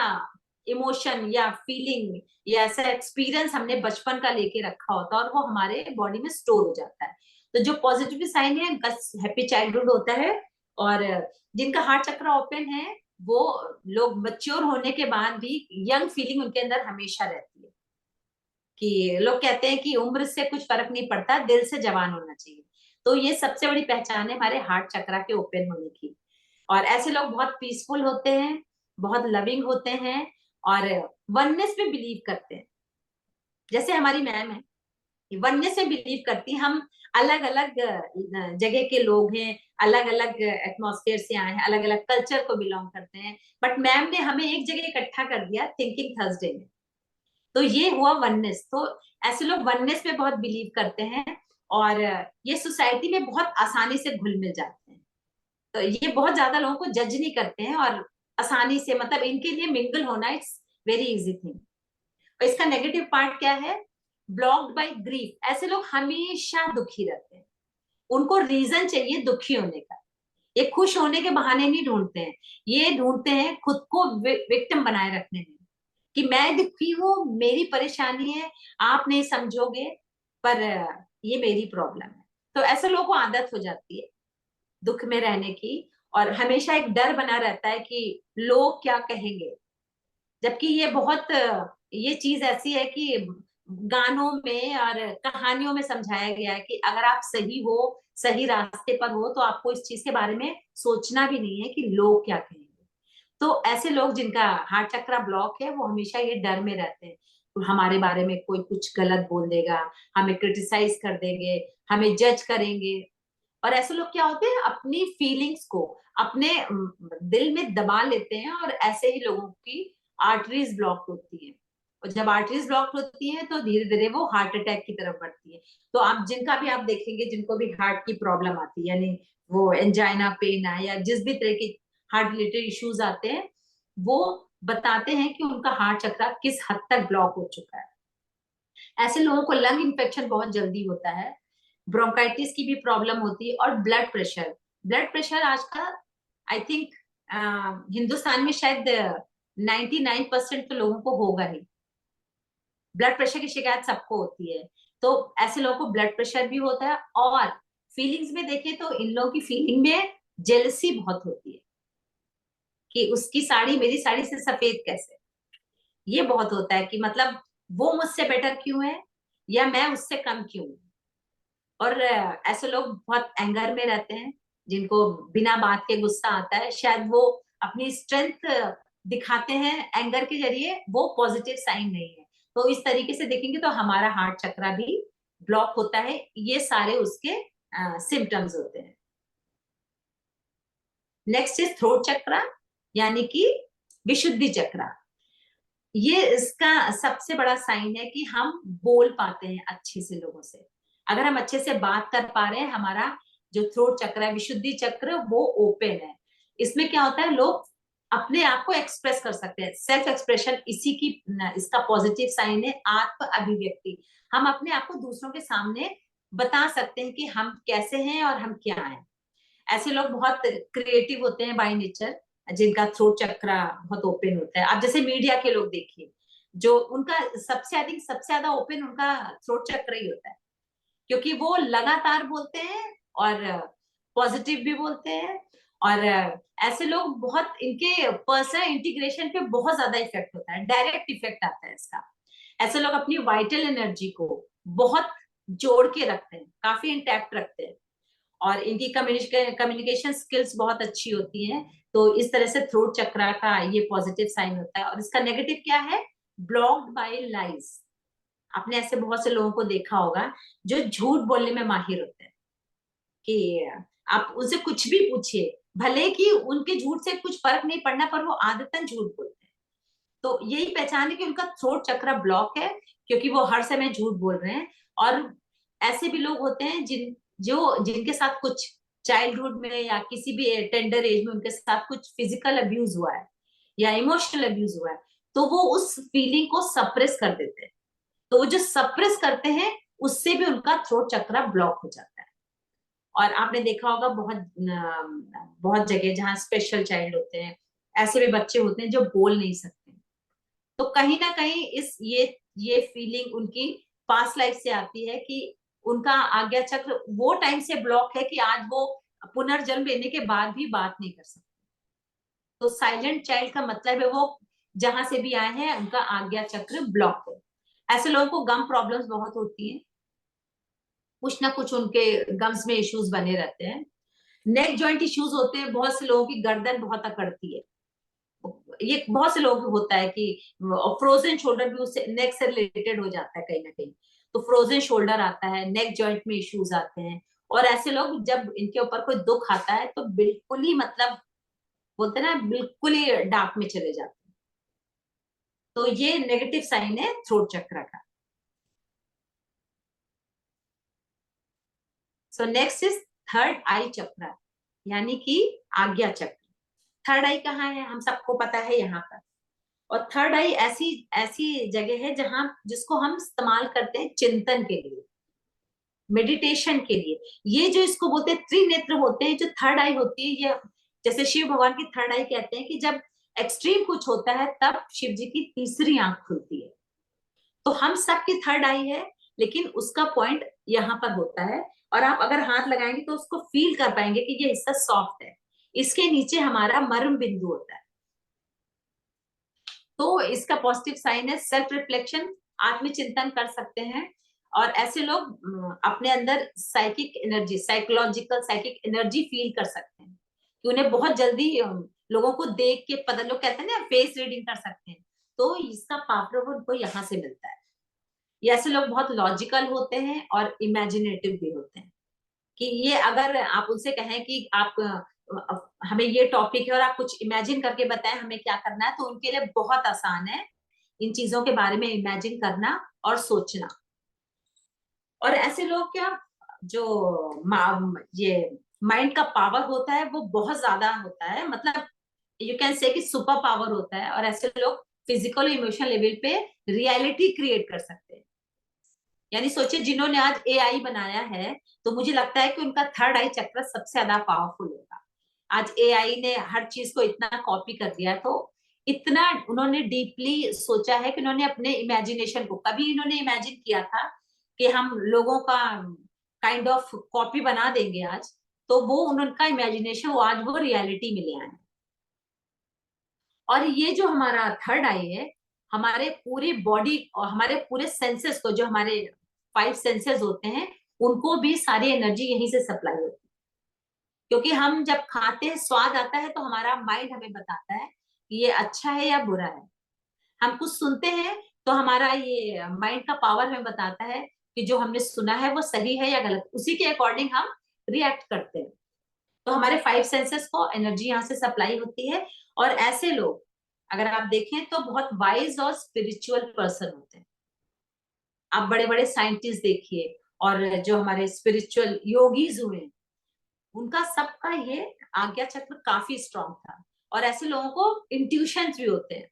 इमोशन या फीलिंग या ऐसा एक्सपीरियंस हमने बचपन का लेके रखा होता है और वो हमारे बॉडी में स्टोर हो जाता है। तो जो पॉजिटिव साइन है उनका हैप्पी चाइल्डहुड होता है, और जिनका हार्ट चक्रा ओपन है वो लोग मैच्योर होने के बाद भी यंग फीलिंग उनके अंदर हमेशा रहती है। कि लोग कहते हैं कि उम्र से कुछ फर्क नहीं पड़ता, दिल से जवान होना चाहिए। तो ये सबसे बड़ी पहचान है हमारे हार्ट चक्रा के ओपन होने की। और ऐसे लोग बहुत पीसफुल होते हैं, बहुत लविंग होते हैं और वननेस में बिलीव करते हैं। जैसे हमारी मैम है, वननेस में बिलीव करती है। हम अलग अलग जगह के लोग हैं, अलग अलग एटमॉस्फेयर से आए हैं, अलग अलग कल्चर को बिलोंग करते हैं, बट मैम ने हमें एक जगह इकट्ठा कर दिया थिंकिंग थर्सडे में। तो ये हुआ वननेस। तो ऐसे लोग वननेस में बहुत बिलीव करते हैं और ये सोसाइटी में बहुत आसानी से घुल मिल जाते हैं। तो ये बहुत ज्यादा लोगों को जज नहीं करते हैं और आसानी से, मतलब इनके लिए मिंगल होना इट्स वेरी इजी थिंग। और इसका नेगेटिव पार्ट क्या है? Blocked by grief. ऐसे लोग हमेशा दुखी रहते हैं, उनको रीजन चाहिए दुखी होने का। ये खुश होने के बहाने नहीं ढूंढते हैं, ये ढूंढते हैं खुद को विक्टिम बनाए रखने में, कि मैं दुखी हूँ, मेरी परेशानी है, आप नहीं समझोगे, पर ये मेरी प्रॉब्लम है। तो ऐसे लोगों को आदत हो जाती है दुख में रहने की, और हमेशा एक डर बना रहता है कि लोग क्या कहेंगे। जबकि ये बहुत, ये चीज ऐसी है कि गानों में और कहानियों में समझाया गया है कि अगर आप सही हो, सही रास्ते पर हो, तो आपको इस चीज के बारे में सोचना भी नहीं है कि लोग क्या कहेंगे। तो ऐसे लोग जिनका हार्ट चक्रा ब्लॉक है, वो हमेशा ये डर में रहते हैं, तो हमारे बारे में कोई कुछ गलत बोल देगा, हमें क्रिटिसाइज कर देंगे, हमें जज करेंगे। और ऐसे लोग क्या होते हैं, अपनी फीलिंग्स को अपने दिल में दबा लेते हैं, और ऐसे ही लोगों की आर्टरीज ब्लॉक होती है। और जब आर्टरीज ब्लॉक होती है तो धीरे धीरे वो हार्ट अटैक की तरफ बढ़ती है। तो आप जिनका भी आप देखेंगे, जिनको भी हार्ट की प्रॉब्लम आती है, यानी वो एंजाइना पेन है या जिस भी तरह की हार्ट रिलेटेड इश्यूज आते हैं, वो बताते हैं कि उनका हार्ट चक्रा किस हद तक ब्लॉक हो चुका है। ऐसे लोगों को लंग इन्फेक्शन बहुत जल्दी होता है, ब्रोंकाइटिस की भी प्रॉब्लम होती है, और ब्लड प्रेशर। ब्लड प्रेशर आज का आई थिंक हिंदुस्तान में शायद 99% तो लोगों को होगा ही। ब्लड प्रेशर की शिकायत सबको होती है। तो ऐसे लोगों को ब्लड प्रेशर भी होता है। और फीलिंग्स में देखें तो इन लोगों की फीलिंग में जेलसी बहुत होती है कि उसकी साड़ी मेरी साड़ी से सफेद कैसे। ये बहुत होता है कि मतलब वो मुझसे बेटर क्यों है, या मैं उससे कम क्यों हूं। और ऐसे लोग बहुत एंगर में रहते हैं, जिनको बिना बात के गुस्सा आता है, शायद वो अपनी स्ट्रेंथ दिखाते हैं एंगर के जरिए, वो पॉजिटिव साइन नहीं है। तो इस तरीके से देखेंगे तो हमारा हार्ट चक्रा भी ब्लॉक होता है। ये सारे उसके सिम्टम्स होते हैं। नेक्स्ट इज थ्रोट चक्रा, यानी कि विशुद्धि चक्र, ये इसका सबसे बड़ा साइन है कि हम बोल पाते हैं अच्छे से लोगों से। अगर हम अच्छे से बात कर पा रहे हैं, हमारा जो थ्रोट चक्र है, विशुद्धि चक्र, वो ओपन है। इसमें क्या होता है, लोग अपने आप को एक्सप्रेस कर सकते हैं, सेल्फ एक्सप्रेशन, इसी की इसका पॉजिटिव साइन है आत्म अभिव्यक्ति। हम अपने आप को दूसरों के सामने बता सकते हैं कि हम कैसे हैं और हम क्या हैं। ऐसे लोग बहुत क्रिएटिव होते हैं बाय नेचर, जिनका थ्रोट चक्र बहुत ओपन होता है। आप जैसे मीडिया के लोग देखिए, जो उनका सबसे ज्यादा ओपन उनका थ्रोट चक्र ही होता है, क्योंकि वो लगातार बोलते हैं और पॉजिटिव भी बोलते हैं। और ऐसे लोग बहुत, इनके पर्सनल इंटीग्रेशन पे बहुत ज्यादा इफेक्ट होता है, डायरेक्ट इफेक्ट आता है इसका। ऐसे लोग अपनी वाइटल एनर्जी को बहुत जोड़ के रखते हैं, काफी इंटैक्ट रखते हैं, और इनकी कम्युनिकेशन स्किल्स बहुत अच्छी होती हैं। तो इस तरह से थ्रोट चक्र का ये पॉजिटिव साइन होता है। और इसका नेगेटिव क्या है, ब्लॉक्ड बाय लाइज। आपने ऐसे बहुत से लोगों को देखा होगा जो झूठ बोलने में माहिर होते हैं, कि आप उनसे कुछ भी पूछिए, भले कि उनके झूठ से कुछ फर्क नहीं पड़ना, पर वो आदतन झूठ बोलते हैं। तो यही पहचान है कि उनका थ्रोट चक्र ब्लॉक है, क्योंकि वो हर समय झूठ बोल रहे हैं। और ऐसे भी लोग होते हैं जिनके साथ कुछ चाइल्डहुड में या किसी भी टेंडर एज में उनके साथ कुछ फिजिकल अब्यूज हुआ है या इमोशनल अब्यूज हुआ है, तो वो उस फीलिंग को सप्रेस कर देते हैं। तो वो जो सप्रेस करते हैं, उससे भी उनका थ्रोट चक्र ब्लॉक हो जाता है। और आपने देखा होगा बहुत जगह जहाँ स्पेशल चाइल्ड होते हैं, ऐसे भी बच्चे होते हैं जो बोल नहीं सकते, तो कहीं ना कहीं ये फीलिंग उनकी पास्ट लाइफ से आती है, कि उनका आज्ञा चक्र वो टाइम से ब्लॉक है कि आज वो पुनर्जन्म लेने के बाद भी बात नहीं कर सकते। तो साइलेंट चाइल्ड का मतलब है वो जहां से भी आए हैं, उनका आज्ञा चक्र ब्लॉक है। ऐसे लोगों को गम प्रॉब्लम्स बहुत होती हैं, कुछ ना कुछ उनके गम्स में इश्यूज बने रहते हैं। नेक जॉइंट इश्यूज होते हैं, बहुत से लोगों की गर्दन बहुत अकड़ती है, ये बहुत से लोगों को होता है कि फ्रोजन शोल्डर भी उससे नेक से रिलेटेड हो जाता है कहीं ना कहीं। तो फ्रोजन शोल्डर आता है, नेक जॉइंट में इश्यूज आते हैं। और ऐसे लोग जब इनके ऊपर कोई दुख आता है तो बिल्कुल ही मतलब बोलते हैं ना, बिल्कुल ही डार्क में चले जाते हैं। तो ये नेगेटिव साइन है थ्रोट चक्र का। सो नेक्स्ट इज थर्ड आई चक्र, यानी कि आज्ञा चक्र। थर्ड आई कहाँ है, हम सबको पता है, यहाँ पर। और थर्ड आई ऐसी ऐसी जगह है जहां जिसको हम इस्तेमाल करते हैं चिंतन के लिए, मेडिटेशन के लिए। ये जो इसको बोलते हैं त्रिनेत्र होते हैं, जो थर्ड आई होती है, ये जैसे शिव भगवान की थर्ड आई कहते हैं कि जब एक्सट्रीम कुछ होता है तब शिव जी की तीसरी आंख खुलती है। तो हम सबकी थर्ड आई है, लेकिन उसका पॉइंट यहाँ पर होता है। और आप अगर हाथ लगाएंगे तो उसको फील कर पाएंगे कि ये हिस्सा सॉफ्ट है, इसके नीचे हमारा मर्म बिंदु होता है। तो इसका पॉजिटिव साइन है सेल्फ रिफ्लेक्शन, आत्मचिंतन कर सकते हैं। और ऐसे लोग अपने अंदर psychic energy, psychological psychic energy feel कर सकते हैं, कि उन्हें बहुत जल्दी लोगों को देख के पता, लोग कहते हैं ना फेस रीडिंग कर सकते हैं, तो इसका पावर उनको यहाँ से मिलता है। ये ऐसे लोग बहुत लॉजिकल होते हैं और इमेजिनेटिव भी होते हैं, कि ये अगर आप उनसे कहें कि आप हमें ये टॉपिक है और आप कुछ इमेजिन करके बताएं हमें क्या करना है, तो उनके लिए बहुत आसान है इन चीजों के बारे में इमेजिन करना और सोचना। और ऐसे लोग क्या, जो ये माइंड का पावर होता है वो बहुत ज्यादा होता है, मतलब यू कैन से कि सुपर पावर होता है। और ऐसे लोग फिजिकल इमोशनल लेवल पे रियलिटी क्रिएट कर सकते हैं। यानी सोचिए, जिन्होंने आज एआई बनाया है, तो मुझे लगता है कि उनका थर्ड आई चक्र सबसे ज्यादा पावरफुल होगा। आज एआई ने हर चीज को इतना कॉपी कर दिया, तो इतना उन्होंने डीपली सोचा है कि उन्होंने अपने इमेजिनेशन को, कभी इन्होंने इमेजिन किया था कि हम लोगों का काइंड ऑफ कॉपी बना देंगे आज, तो वो उनका इमेजिनेशन वो आज वो रियलिटी में ले आए। और ये जो हमारा थर्ड आई है, हमारे पूरी बॉडी और हमारे पूरे सेंसेस को, जो हमारे 5 सेंसेस होते हैं, उनको भी सारी एनर्जी यहीं से सप्लाई होती है। क्योंकि हम जब खाते हैं, स्वाद आता है, तो हमारा माइंड हमें बताता है कि ये अच्छा है या बुरा है। हम कुछ सुनते हैं तो हमारा ये माइंड का पावर हमें बताता है कि जो हमने सुना है वो सही है या गलत, उसी के अकॉर्डिंग हम रिएक्ट करते हैं। तो हमारे 5 सेंसेस को एनर्जी यहाँ से सप्लाई होती है। और ऐसे लोग अगर आप देखें तो बहुत वाइज और स्पिरिचुअल पर्सन होते हैं। आप बड़े बड़े साइंटिस्ट देखिए और जो हमारे स्पिरिचुअल योगीज हुए, उनका सबका ये आज्ञा चक्र काफी स्ट्रांग था। और ऐसे लोगों को इंट्यूशंस भी होते हैं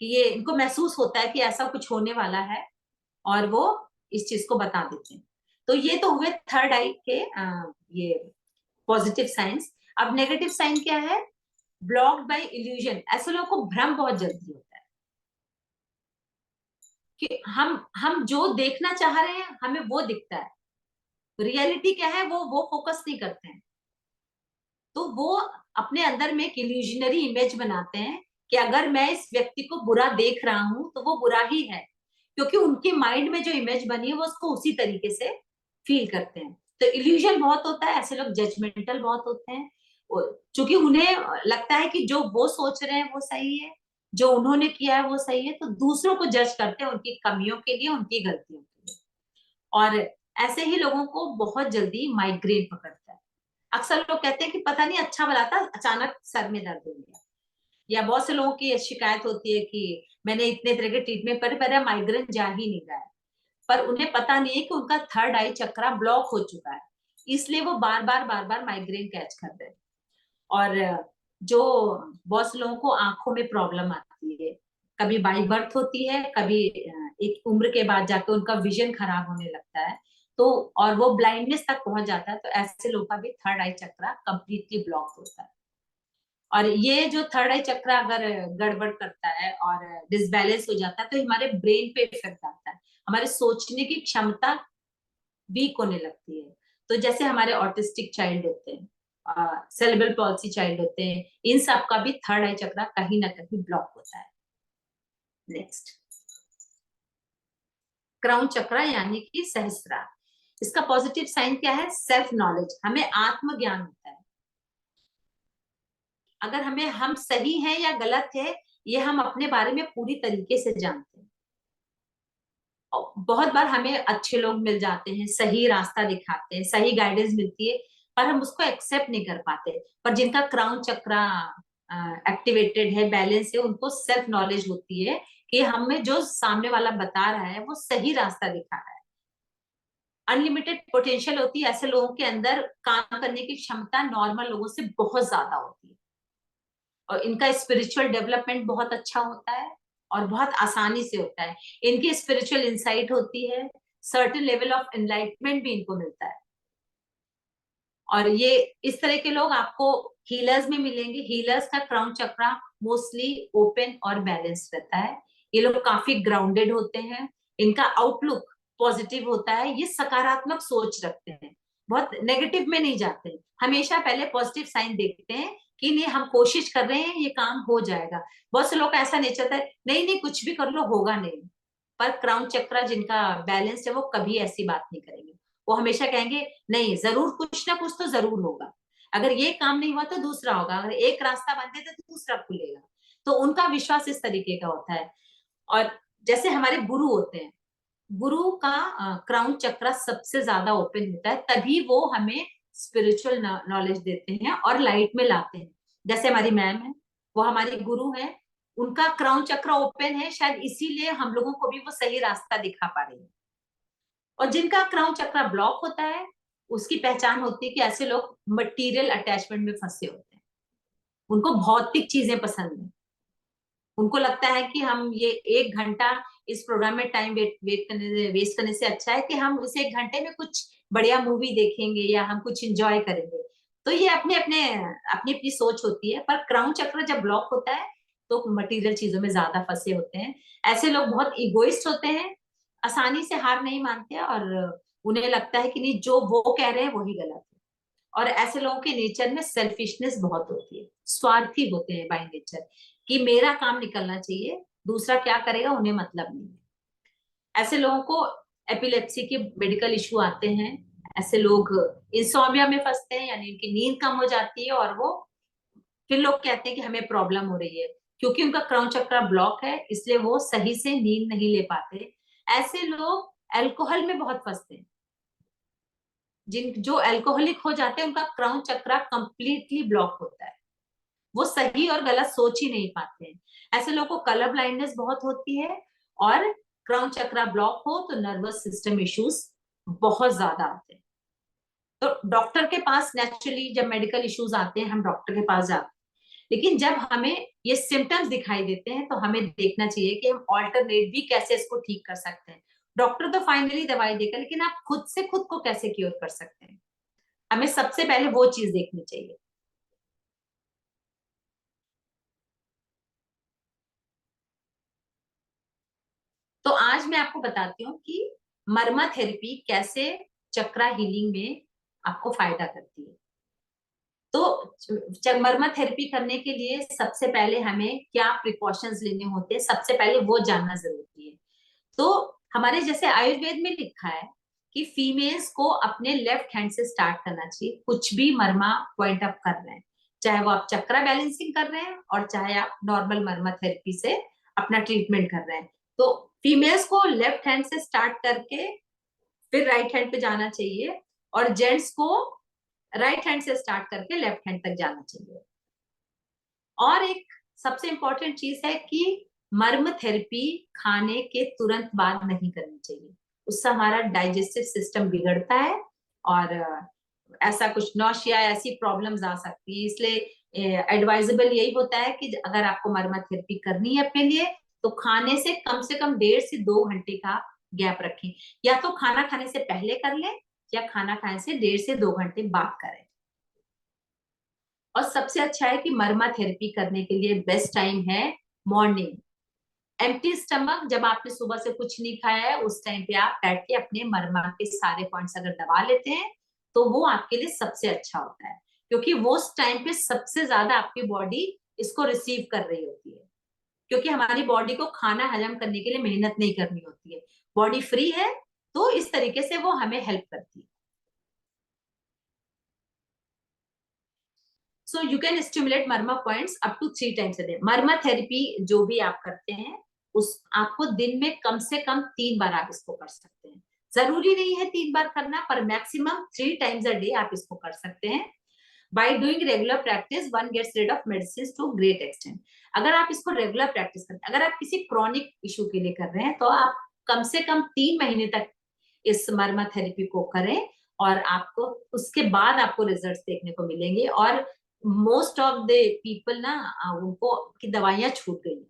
कि ये इनको महसूस होता है कि ऐसा कुछ होने वाला है और वो इस चीज को बता देते हैं। तो ये तो हुए थर्ड आई के ये पॉजिटिव साइंस। अब नेगेटिव साइन क्या है? Blocked by illusion. ऐसे लोगों को भ्रम बहुत जल्दी होता है कि हम जो देखना चाह रहे हैं हमें वो दिखता है, रियलिटी क्या है वो फोकस नहीं करते हैं। तो वो अपने अंदर में एक इल्यूजनरी इमेज बनाते हैं कि अगर मैं इस व्यक्ति को बुरा देख रहा हूं तो वो बुरा ही है, क्योंकि उनके माइंड में जो इमेज बनी है वो उसको उसी तरीके से फील करते हैं। तो इल्यूजन बहुत होता है। ऐसे लोग जजमेंटल बहुत होते हैं, क्योंकि उन्हें लगता है कि जो वो सोच रहे हैं वो सही है, जो उन्होंने किया है वो सही है, तो दूसरों को जज करते हैं उनकी कमियों के लिए, उनकी गलतियों के लिए। और ऐसे ही लोगों को बहुत जल्दी माइग्रेन पकड़ता है। अक्सर लोग कहते हैं कि पता नहीं अच्छा भला था, अचानक सर में दर्द हो गया। या बहुत से लोगों की ये शिकायत होती है कि मैंने इतने तरह के ट्रीटमेंट पर मेरा माइग्रेन जा ही नहीं रहा है, पर उन्हें पता नहीं है कि उनका थर्ड आई चक्रा ब्लॉक हो चुका है, इसलिए वो बार बार माइग्रेन कैच कर रहे हैं। और जो बहुत से लोगों को आंखों में प्रॉब्लम आती है, कभी बाई बर्थ होती है, कभी एक उम्र के बाद जाकर उनका विजन खराब होने लगता है, तो और वो ब्लाइंडनेस तक पहुंच जाता है। तो ऐसे लोगों का भी थर्ड आई चक्रा कंप्लीटली ब्लॉक होता है। और ये जो थर्ड आई चक्र अगर गड़बड़ करता है और डिसबैलेंस हो जाता है तो हमारे ब्रेन पे इफेक्ट आता है, हमारे सोचने की क्षमता वीक होने लगती है। तो जैसे हमारे ऑटिस्टिक चाइल्ड होते हैं, सेरेब्रल पॉल्सी चाइल्ड होते हैं, इन सब का भी थर्ड आई चक्र कहीं ना कहीं ब्लॉक होता है। नेक्स्ट, क्राउन चक्र यानी कि सहस्त्रार। इसका पॉजिटिव साइन क्या है? Self knowledge. हमें आत्मज्ञान होता है। अगर हमें हम सही हैं या गलत है ये हम अपने बारे में पूरी तरीके से जानते हैं। बहुत बार हमें अच्छे लोग मिल जाते हैं, सही रास्ता दिखाते हैं, सही गाइडेंस मिलती है, पर हम उसको एक्सेप्ट नहीं कर पाते। पर जिनका क्राउन चक्रा एक्टिवेटेड है, बैलेंस है, उनको सेल्फ नॉलेज होती है कि हमें जो सामने वाला बता रहा है वो सही रास्ता दिखा रहा है। अनलिमिटेड पोटेंशियल होती है। ऐसे लोगों के अंदर काम करने की क्षमता नॉर्मल लोगों से बहुत ज्यादा होती है और इनका स्पिरिचुअल डेवलपमेंट बहुत अच्छा होता है और बहुत आसानी से होता है। इनकी स्पिरिचुअल इंसाइट होती है, सर्टेन लेवल ऑफ एनलाइटमेंट भी इनको मिलता है। और ये इस तरह के लोग आपको हीलर्स में मिलेंगे। हीलर्स का क्राउन चक्रा मोस्टली ओपन और बैलेंस रहता है। ये लोग काफी ग्राउंडेड होते हैं, इनका आउटलुक पॉजिटिव होता है, ये सकारात्मक सोच रखते हैं, बहुत नेगेटिव में नहीं जाते। हमेशा पहले पॉजिटिव साइन देखते हैं कि नहीं हम कोशिश कर रहे हैं, ये काम हो जाएगा। बहुत से लोग का ऐसा नेचर है, नहीं नहीं कुछ भी कर लो होगा नहीं। पर क्राउन चक्रा जिनका बैलेंस है वो कभी ऐसी बात नहीं करेंगे। वो हमेशा कहेंगे नहीं जरूर कुछ ना कुछ तो जरूर होगा, अगर ये काम नहीं हुआ तो दूसरा होगा, अगर एक रास्ता बंद है तो दूसरा खुलेगा। तो उनका विश्वास इस तरीके का होता है। और जैसे हमारे गुरु होते हैं, गुरु का क्राउन चक्रा सबसे ज्यादा ओपन होता है, तभी वो हमें स्पिरिचुअल नॉलेज देते हैं और लाइट में लाते हैं। जैसे हमारी मैम है, वो हमारी गुरु है, उनका क्राउन चक्र ओपन है, शायद इसीलिए हम लोगों को भी वो सही रास्ता दिखा पा रही है। और जिनका क्राउन चक्र ब्लॉक होता है उसकी पहचान होती है कि ऐसे लोग मटेरियल अटैचमेंट में फंसे होते हैं, उनको भौतिक चीजें पसंद है। उनको लगता है कि हम ये 1 घंटा इस प्रोग्राम में टाइम वेस्ट करने से अच्छा है कि हम इस 1 घंटे में कुछ बढ़िया मूवी देखेंगे या हम कुछ एंजॉय करेंगे। तो ये अपने अपने अपनी अपनी सोच होती है। पर क्राउन चक्र जब ब्लॉक होता है तो मटेरियल चीजों में ज्यादा फंसे होते हैं। ऐसे लोग बहुत इगोइस्ट होते हैं, आसानी से हार नहीं मानते और उन्हें लगता है कि नहीं जो वो कह रहे हैं वही गलत है। और ऐसे लोगों के नेचर में सेल्फिशनेस बहुत होती है, स्वार्थी होते हैं बाय नेचर, कि मेरा काम निकलना चाहिए, दूसरा क्या करेगा उन्हें मतलब नहीं है। ऐसे लोगों को एपिलेप्सी के मेडिकल इश्यू आते हैं। ऐसे लोग इंसोम्निया में फंसते हैं, यानी उनकी नींद कम हो जाती है और वो फिर लोग कहते हैं कि हमें प्रॉब्लम हो रही है, क्योंकि उनका क्राउन चक्र ब्लॉक है इसलिए वो सही से नींद नहीं ले पाते। ऐसे लोग अल्कोहल में बहुत फंसते हैं। जिन जो अल्कोहलिक हो जाते हैं उनका क्राउन चक्र कंप्लीटली ब्लॉक होता है। वो सही और गलत सोच ही नहीं पाते हैं। ऐसे लोगों को कलर ब्लाइंडनेस बहुत होती है, और क्राउन चक्रा ब्लॉक हो तो नर्वस सिस्टम इश्यूज बहुत ज्यादा आते हैं। तो डॉक्टर के पास नेचुरली जब मेडिकल इश्यूज आते हैं हम डॉक्टर के पास जाते हैं, लेकिन जब हमें ये सिम्टम्स दिखाई देते हैं तो हमें देखना चाहिए कि हम ऑल्टरनेट भी कैसे इसको ठीक कर सकते हैं। डॉक्टर तो फाइनली दवाई देगा, लेकिन आप खुद से खुद को कैसे क्योर कर सकते हैं, हमें सबसे पहले वो चीज देखनी चाहिए। तो आज मैं आपको बताती हूँ कि मर्मा थेरेपी कैसे चक्रा हीलिंग में आपको फायदा करती है। तो मर्मा थेरेपी करने के लिए सबसे पहले हमें क्या प्रिकॉशंस लेने होते हैं, सबसे पहले वो जानना जरूरी है। तो हमारे जैसे आयुर्वेद में लिखा है कि फीमेल्स को अपने लेफ्ट हैंड से स्टार्ट करना चाहिए, कुछ भी मर्मा पॉइंट अप कर रहे हैं, चाहे वो आप चक्रा बैलेंसिंग कर रहे हैं और चाहे आप नॉर्मल मर्मा थेरेपी से अपना ट्रीटमेंट कर रहे हैं। तो फीमेल्स को लेफ्ट हैंड से स्टार्ट करके फिर राइट हैंड पे जाना चाहिए, और जेंट्स को राइट हैंड से स्टार्ट करके लेफ्ट हैंड तक जाना चाहिए। और एक सबसे इंपॉर्टेंट चीज है कि मर्म थेरेपी खाने के तुरंत बाद नहीं करनी चाहिए, उससे हमारा डाइजेस्टिव सिस्टम बिगड़ता है और ऐसा कुछ नौशिया ऐसी प्रॉब्लम्स आ सकती है। इसलिए एडवाइजेबल यही होता है कि अगर आपको मर्मा थेरेपी करनी है अपने लिए तो खाने से कम 1.5 से 2 घंटे का गैप रखें, या तो खाना खाने से पहले कर लें या खाना खाने से 1.5 से 2 घंटे बाद करें। और सबसे अच्छा है कि मर्मा थेरेपी करने के लिए बेस्ट टाइम है मॉर्निंग, एम्प्टी स्टमक, जब आपने सुबह से कुछ नहीं खाया है उस टाइम पे आप बैठ के अपने मर्मा के सारे पॉइंट्स अगर दबा लेते हैं तो वो आपके लिए सबसे अच्छा होता है, क्योंकि वो उस टाइम पे सबसे ज्यादा आपकी बॉडी इसको रिसीव कर रही होती है, क्योंकि हमारी बॉडी को खाना हजम करने के लिए मेहनत नहीं करनी होती है, बॉडी फ्री है, तो इस तरीके से वो हमें हेल्प करती है। So you can stimulate marma points up to 3 times a day. Marma therapy जो भी आप करते हैं उस आपको दिन में कम से कम 3 बार आप इसको कर सकते हैं, जरूरी नहीं है 3 बार करना, पर मैक्सिमम 3 टाइम्स अ डे आप इसको कर सकते हैं। By doing regular practice one gets rid of medicine to great extent. अगर आप इसको रेगुलर प्रैक्टिस करते हैं, अगर आप किसी क्रॉनिक इशू के लिए कर रहे हैं तो आप कम से कम 3 महीने तक इस मर्मा थेरेपी को करें, और आपको उसके बाद आपको रिजल्ट्स देखने को मिलेंगे। और मोस्ट ऑफ द पीपल ना उनको की दवाइयां छूट गई,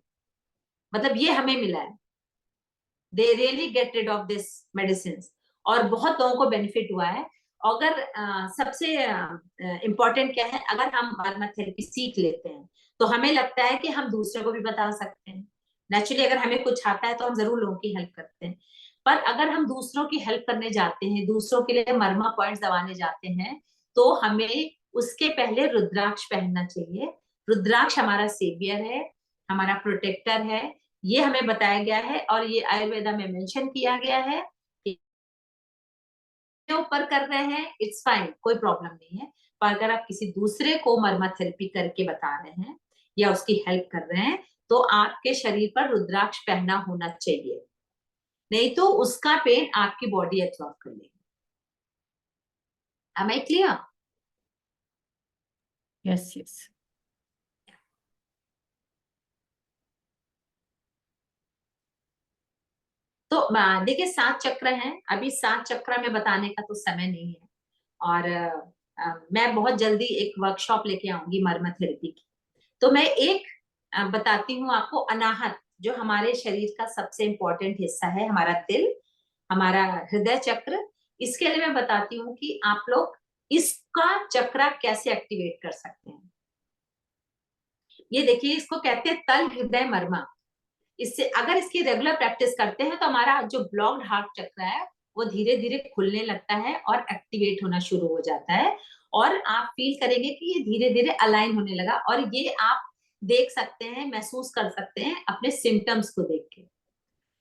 मतलब ये हमें मिला है, they really get rid of this medicine, और बहुत लोगों को बेनिफिट हुआ है। अगर सबसे इम्पोर्टेंट क्या है, अगर हम मर्मा थेरेपी सीख लेते हैं तो हमें लगता है कि हम दूसरे को भी बता सकते हैं। नेचुरली अगर हमें कुछ आता है तो हम जरूर लोगों की हेल्प करते हैं, पर अगर हम दूसरों की हेल्प करने जाते हैं, दूसरों के लिए मर्मा पॉइंट्स दबाने जाते हैं, तो हमें उसके पहले रुद्राक्ष पहनना चाहिए। रुद्राक्ष हमारा सेवियर है, हमारा प्रोटेक्टर है, ये हमें बताया गया है, और ये आयुर्वेदा में मेंशन किया गया है कि ऊपर कर रहे हैं इट्स फाइन, कोई प्रॉब्लम नहीं है। पर अगर आप किसी दूसरे को मर्मा थेरेपी करके बता रहे हैं या उसकी हेल्प कर रहे हैं तो आपके शरीर पर रुद्राक्ष पहना होना चाहिए, नहीं तो उसका पेन आपकी बॉडी एब्जॉर्ब कर लेगी। Am I clear? Yes, yes. तो देखिए 7 चक्र हैं, अभी 7 चक्र में बताने का तो समय नहीं है, और मैं बहुत जल्दी एक वर्कशॉप लेके आऊंगी मर्मा थेरेपी की। तो मैं एक बताती हूँ आपको, अनाहत जो हमारे शरीर का सबसे इंपॉर्टेंट हिस्सा है, हमारा तिल, हमारा हृदय चक्र, इसके लिए मैं बताती हूँ कि आप लोग इसका चक्रा कैसे एक्टिवेट कर सकते हैं। ये देखिए, इसको कहते हैं तल हृदय मर्मा। इससे अगर इसकी रेगुलर प्रैक्टिस करते हैं तो हमारा जो ब्लॉक्ड हार्ट चक्र है वो धीरे धीरे खुलने लगता है और एक्टिवेट होना शुरू हो जाता है, और आप फील करेंगे कि ये धीरे धीरे अलाइन होने लगा, और ये आप देख सकते हैं, महसूस कर सकते हैं अपने सिम्टम्स को देख के।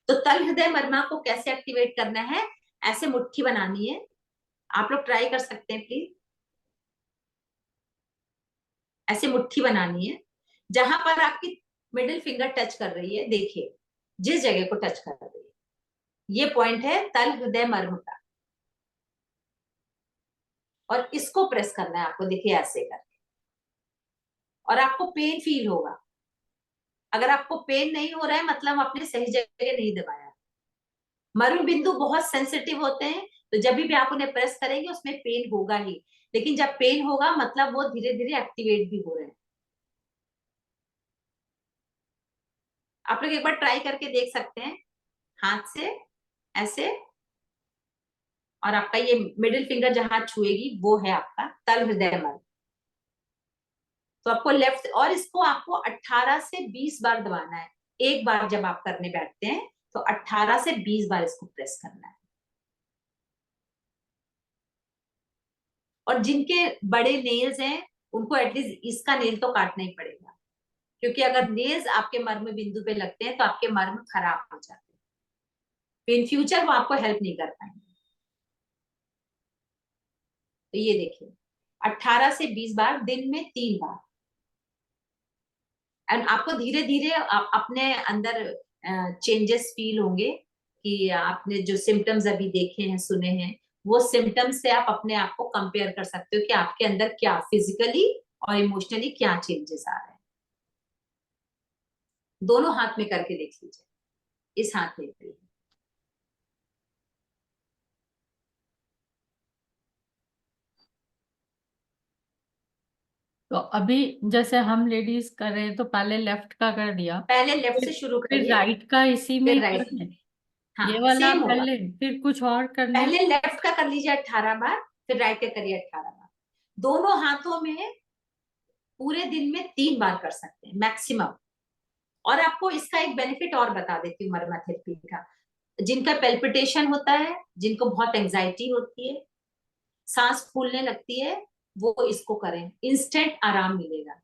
तो तल हृदय मर्मा को कैसे एक्टिवेट करना है, ऐसे मुट्ठी बनानी है, आप लोग ट्राई कर सकते हैं प्लीज। ऐसे मुट्ठी बनानी है, जहां पर आपकी मिडिल फिंगर टच कर रही है, देखिए जिस जगह को टच कर रही है, ये पॉइंट है तल हृदय मर्म का, और इसको प्रेस करना है आपको, देखिए ऐसे करके, और आपको पेन फील होगा। अगर आपको पेन नहीं हो रहा है मतलब आपने सही जगह नहीं दबाया। मर्म बिंदु बहुत सेंसिटिव होते हैं, तो जब भी आप उन्हें प्रेस करेंगे उसमें पेन होगा ही, लेकिन जब पेन होगा मतलब वो धीरे धीरे एक्टिवेट भी हो रहे हैं। आप लोग एक बार ट्राई करके देख सकते हैं, हाथ से ऐसे, और आपका ये मिडिल फिंगर जहां छुएगी वो है आपका तल हृदय मर्म। तो आपको लेफ्ट, और इसको आपको 18 से 20 बार दबाना है। एक बार जब आप करने बैठते हैं तो 18 से 20 बार इसको प्रेस करना है। और जिनके बड़े नेल्स हैं उनको एटलीस्ट इसका नेल तो काटना ही पड़ेगा, क्योंकि अगर नेल्स आपके मर्म बिंदु पे लगते हैं तो आपके मर्म खराब हो जाते हैं, तो इन फ्यूचर वो आपको हेल्प नहीं कर पाएंगे। तो ये देखिए 18 से 20 बार, दिन में 3 बार। एंड आपको धीरे धीरे अपने अंदर चेंजेस फील होंगे कि आपने जो सिम्टम्स अभी देखे हैं, सुने हैं, वो सिम्टम्स से आप अपने आप को कंपेयर कर सकते हो कि आपके अंदर क्या फिजिकली और इमोशनली क्या चेंजेस आ रहे हैं। दोनों हाथ में करके देख लीजिए, इस हाथ में भी। तो अभी जैसे हम लेडीज कर रहे हैं तो पहले लेफ्ट का कर दिया, पहले लेफ्ट से फिर शुरू फिर करिए, राइट का इसी में फिर ही राइट। कर लें। हाँ ये वाला सेम कर होगा। लें, फिर कुछ और करने। पहले लेफ्ट का कर लीजिए 18 बार, फिर राइट का करिए 18 बार। दोनों हाथों में पूरे दिन में 3 बार कर सकते हैं मैक्सिमम। और आपको इसका एक बेनिफिट और बता देती हूँ मर्मा थेरेपी का। जिनका पेल्पिटेशन होता है, जिनको बहुत एंजाइटी होती है, सांस फूलने लगती है, वो इसको करें, इंस्टेंट आराम मिलेगा।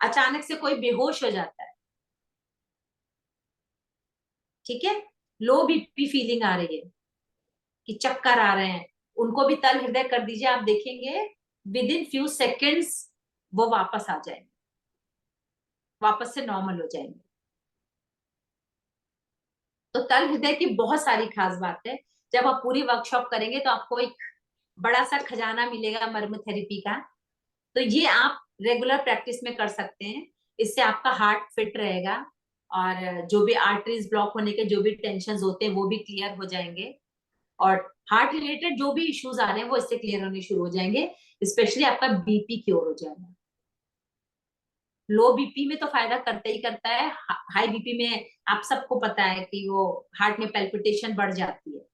अचानक से कोई बेहोश हो जाता है, ठीक है, लो बीपी फीलिंग आ रही है कि चक्कर आ रहे हैं, उनको भी तल हृदय कर दीजिए। आप देखेंगे विद इन फ्यू सेकेंड्स वो वापस आ जाएंगे, वापस से नॉर्मल हो जाएंगे। तो तल हृदय की बहुत सारी खास बात है। जब आप पूरी वर्कशॉप करेंगे तो आपको एक बड़ा सा खजाना मिलेगा मर्म थेरेपी का। तो ये आप रेगुलर प्रैक्टिस में कर सकते हैं, इससे आपका हार्ट फिट रहेगा, और जो भी आर्टरीज ब्लॉक होने के जो भी टेंशन होते हैं वो भी क्लियर हो जाएंगे, और हार्ट रिलेटेड जो भी इश्यूज आ रहे हैं वो इससे क्लियर होने शुरू हो जाएंगे। स्पेशली आपका बीपी क्योर हो जाएगा। लो बीपी में तो फायदा करता ही करता है, हाई बीपी में आप सबको पता है कि वो हार्ट में पेल्पिटेशन बढ़ जाती है,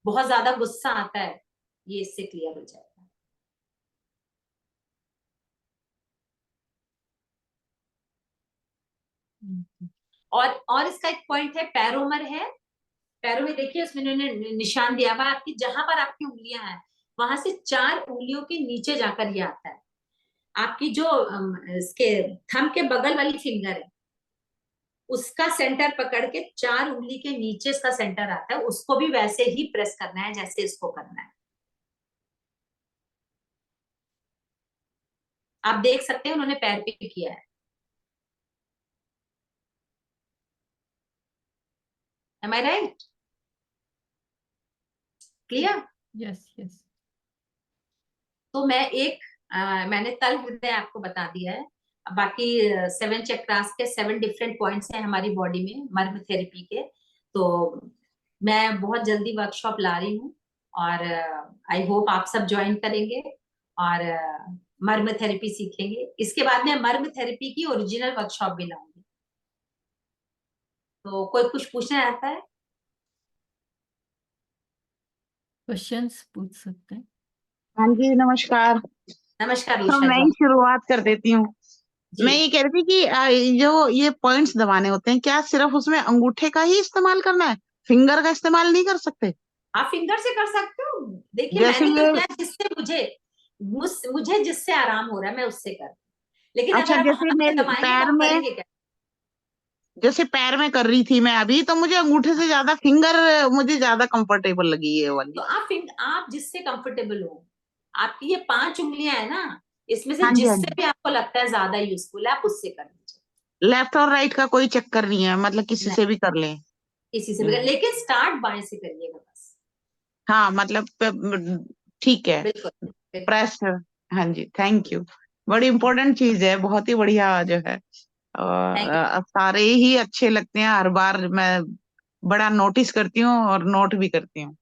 बहुत ज्यादा गुस्सा आता है, ये इससे क्लियर हो जाएगा। और इसका एक पॉइंट है, पैरोमर है, पैरों में देखिए उसमें उन्होंने निशान दिया हुआ है, आपकी जहां पर आपकी उंगलियां हैं वहां से 4 उंगलियों के नीचे जाकर ये आता है। आपकी जो इसके थंब के बगल वाली फिंगर है उसका सेंटर पकड़ के 4 उंगली के नीचे इसका सेंटर आता है, उसको भी वैसे ही प्रेस करना है जैसे इसको करना है। आप देख सकते हैं उन्होंने पैर पे किया है। एम आई राइट? क्लियर? Yes yes. तो मैंने तल हृदय आपको बता दिया है। अब बाकी 7 चक्रास के 7 डिफरेंट पॉइंट्स हैं हमारी बॉडी में मर्म थेरेपी के। तो मैं बहुत जल्दी वर्कशॉप ला रही हूँ, और आई होप आप सब ज्वाइन करेंगे और मर्म थेरेपी सीखेंगे। इसके बाद में मर्म थेरेपी की ओरिजिनल वर्कशॉप भी लाऊंगी। तो कोई कुछ पूछना चाहता है? क्वेश्चंस पूछ सकते हैं। हाँ जी, नमस्कार। नमस्कार तो उषा मैं जी। ही शुरुआत कर देती हूँ। जी मैं ये कह रही थी कि जो ये पॉइंट्स दबाने होते हैं, क्या सिर्फ उसमें अंगूठे का ही इस्तेमाल करना है, फिंगर का इस्तेमाल नहीं कर सकते? आप फिंगर से कर सकते हो। देखिए जैसे मैंने तो ये, किया जिससे मुझे जिससे आराम हो रहा है मैं उससे कर। लेकिन अच्छा, अगर आप जैसे हाथ से मेरे दबाएंगे तो पैर आप में, करेंगे क्या? जैसे पैर में कर रही थी मैं अभी, तो मुझे अंगूठे से ज्यादा फिंगर मुझे ज्यादा कंफर्टेबल लगी ये वाली। तो आप जिससे कंफर्टेबल हो। आपकी ये 5 उंगलियां है ना, इसमें से हाँ जी, हाँ जिससे जी। भी आपको लगता है ज्यादा यूजफुल है आप उससे कर लीजिए। लेफ्ट और राइट का कोई चक्कर नहीं है, मतलब किसी नहीं, से भी कर लें। किसी से भी लेकिन स्टार्ट बाएं से करिएगा बस। हाँ, मतलब ठीक है। बिल्कुल बिल्कुल। प्रेस। हाँ जी, थैंक यू। बड़ी इम्पोर्टेंट चीज है, बहुत ही बढ़िया जो है। Thank you. सारे ही अच्छे लगते हैं, हर बार मैं बड़ा नोटिस करती हूँ और नोट भी करती हूँ।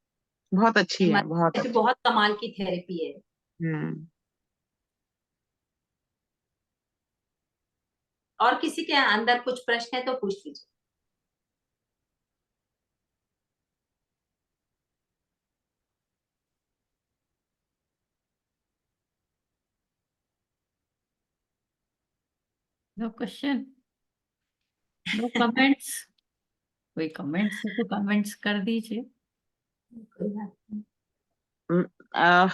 बहुत अच्छी है, बहुत थेरेपी अच्छी। बहुत कमाल की थेरेपी है। हम्म। और किसी के अंदर कुछ प्रश्न है तो पूछ लीजिए। No question, no comments. कोई कमेंट्स है तो कमेंट्स कर दीजिए। कोई बात नहीं। हम्म, आ,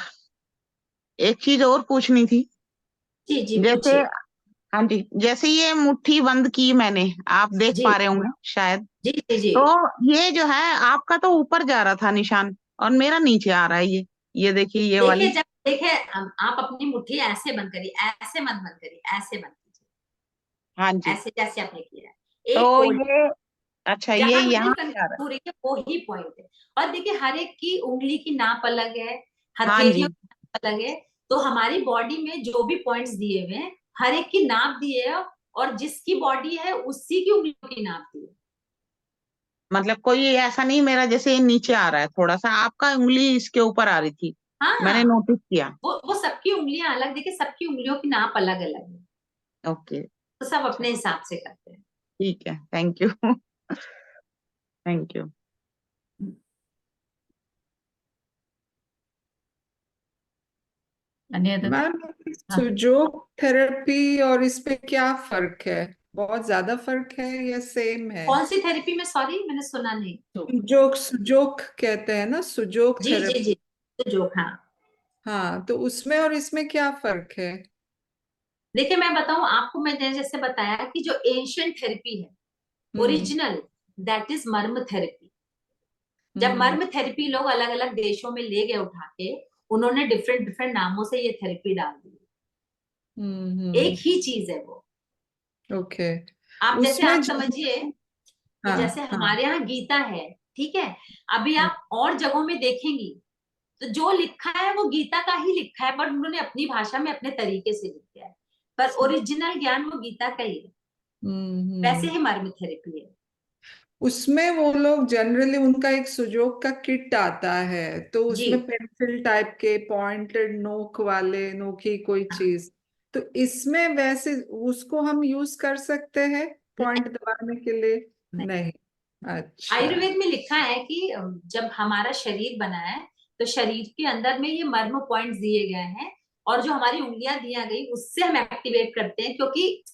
एक चीज और पूछनी थी। जी जी जैसे, पूछिए। हाँ जी, जैसे ये मुट्ठी बंद की मैंने, आप देख जी पा रहे होंगे शायद। जी जी जी। तो ये जो है आपका तो ऊपर जा रहा था निशान, और मेरा नीचे आ रहा है ये देखिए ये देखिए वाली। जब देखिए आप अपनी मुट्ठी ऐसे बंद करिए, ऐसे मत बंद करिए, ऐसे बंद कीजिए, हाँ जी। ऐसे जैसे आपने किया है। तो एक कोड ये, अच्छा, ये जहां यहाँ मुझे पे आ रहा कंफ्यूज हो रही है वो ही पॉइंट है। और देखिए हर एक की उंगली की नाप अलग है, है। हाँ हथेलियों जी। की नाप अलग है। तो हमारी बॉडी में जो भी पॉइंट्स दिए हुए हैं हर एक की नाप दी है, और जिसकी बॉडी है उसी की उंगलियों की नाप दी है। मतलब कोई ऐसा नहीं मेरा जैसे ये नीचे आ रहा है थोड़ा सा, आपका उंगली इसके ऊपर आ रही थी, मैंने हाँ नोटिस किया। वो सबकी उंगलियां अलग, देखिए सबकी उंगलियों की नाप अलग अलग है। ओके। तो सब अपने हिसाब से करते हैं। ठीक है, थैंक यू। Thank you. अन्य तो मैम, हाँ, सुजोग थेरेपी और इस पे क्या फर्क है? बहुत ज्यादा फर्क है या सेम है? कौन सी थेरेपी में, सॉरी मैंने सुना नहीं। तो सुजोग कहते हैं ना, सुजोग जी जी थेरेपी। जी। तो जो हाँ, हाँ, तो उसमें और इसमें क्या फर्क है? देखिए मैं बताऊं आपको, मैंने जैसे बताया कि जो एंशियंट थेरेपी है हम्म। ओरिजिनल, दैट इज मर्म थेरेपी। जब हम्म। मर्म थेरेपी लोग अलग अलग देशों में ले गए उठा के, उन्होंने डिफरेंट डिफरेंट नामों से ये थेरेपी डाल दी। एक हम्म। ही चीज है वो। ओके। आप जैसे उसमें आप समझिए कि हाँ जैसे हाँ। हमारे यहाँ गीता है, ठीक है, अभी हम्म। आप और जगहों में देखेंगी तो जो लिखा है वो गीता का ही लिखा है, बट उन्होंने अपनी भाषा में अपने तरीके से लिखा है, पर ओरिजिनल ज्ञान वो गीता का ही है। वैसे हम्म। ही मर्म थेरेपी है। उसमें वो लोग जनरली, उनका एक सुजोग का किट आता है, तो जी उसमें पेंसिल टाइप के पॉइंटेड नोक वाले, नोकी कोई हाँ। चीज, तो इसमें वैसे उसको हम यूज कर सकते हैं नहीं, पॉइंट दबाने के लिए? नहीं। नहीं। अच्छा। आयुर्वेद में लिखा है कि जब हमारा शरीर बना है तो शरीर के अंदर में ये मर्म पॉइंट्स दिए गए हैं, और जो हमारी उंगलियां दिया गई उससे हम एक्टिवेट करते हैं, क्योंकि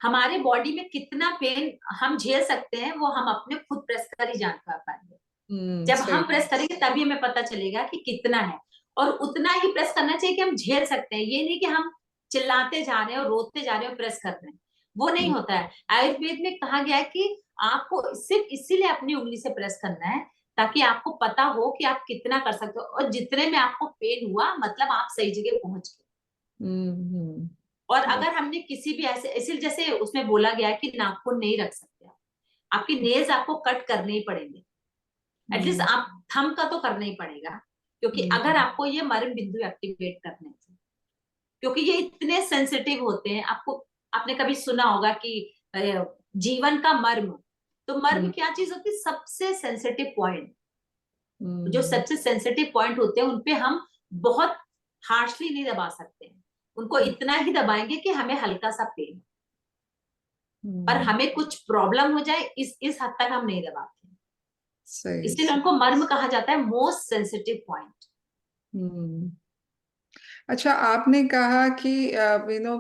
हमारे बॉडी में कितना पेन हम झेल सकते हैं वो हम अपने खुद प्रेस कर ही जान पाएंगे। जब सही। हम प्रेस करेंगे तभी हमें पता चलेगा कि कितना है, और उतना ही प्रेस करना चाहिए कि हम झेल सकते हैं। ये नहीं कि हम चिल्लाते जा रहे हैं और रोते जा रहे हैं और प्रेस कर रहे हैं, वो नहीं होता है। आयुर्वेद में कहा गया है कि आपको सिर्फ इसीलिए अपनी उंगली से प्रेस करना है ताकि आपको पता हो कि आप कितना कर सकते हो, और जितने में आपको पेन हुआ मतलब आप सही जगह पहुंच गए। हम्म। और अगर हमने किसी भी ऐसे, इसलिए जैसे उसमें बोला गया है कि नाखून नहीं रख सकते आप, आपके नेल्स आपको कट करने ही पड़ेंगे, एटलीस्ट हम्म। आप थंब का तो करना ही पड़ेगा, क्योंकि अगर हम्म। आपको ये मर्म बिंदु एक्टिवेट करने थे, क्योंकि ये इतने सेंसिटिव होते हैं। आपको, आपने कभी सुना होगा कि जीवन का मर्म, तो मर्म हम्म। क्या चीज होती है, सबसे सेंसिटिव पॉइंट। जो हम्म। सबसे सेंसिटिव पॉइंट होते हैं उनपे हम बहुत हार्शली नहीं दबा सकते हैं, उनको इतना ही दबाएंगे कि हमें हल्का सा पेन, पर हम्म। हमें कुछ प्रॉब्लम हो जाए इस हद तक हम नहीं दबाते हैं। सही इसलिए सही। उनको मर्म कहा जाता है, मोस्ट सेंसिटिव पॉइंट। हम्म। अच्छा, आपने कहा कि यू नो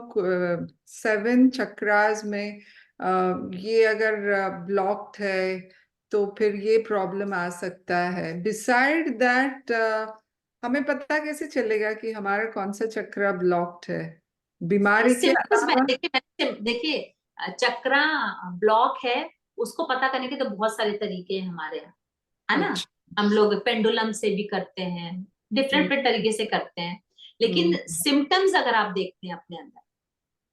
7 चक्रास में ये अगर ब्लॉक्ड है तो फिर ये प्रॉब्लम आ सकता है। बिसाइड दैट, हमें पता कैसे चलेगा कि हमारा कौन सा चक्रा ब्लॉक्ड है, बीमारी के सिम्टम्स में अलावा? देखिए चक्रा ब्लॉक है, उसको पता करने के तो बहुत सारे तरीके हैं हमारे यहाँ, है ना। अच्छा। हम लोग पेंडुलम से भी करते हैं, डिफरेंट हम्म। डिफरेंट तरीके से करते हैं, लेकिन हम्म। सिम्टम्स अगर आप देखते हैं अपने अंदर,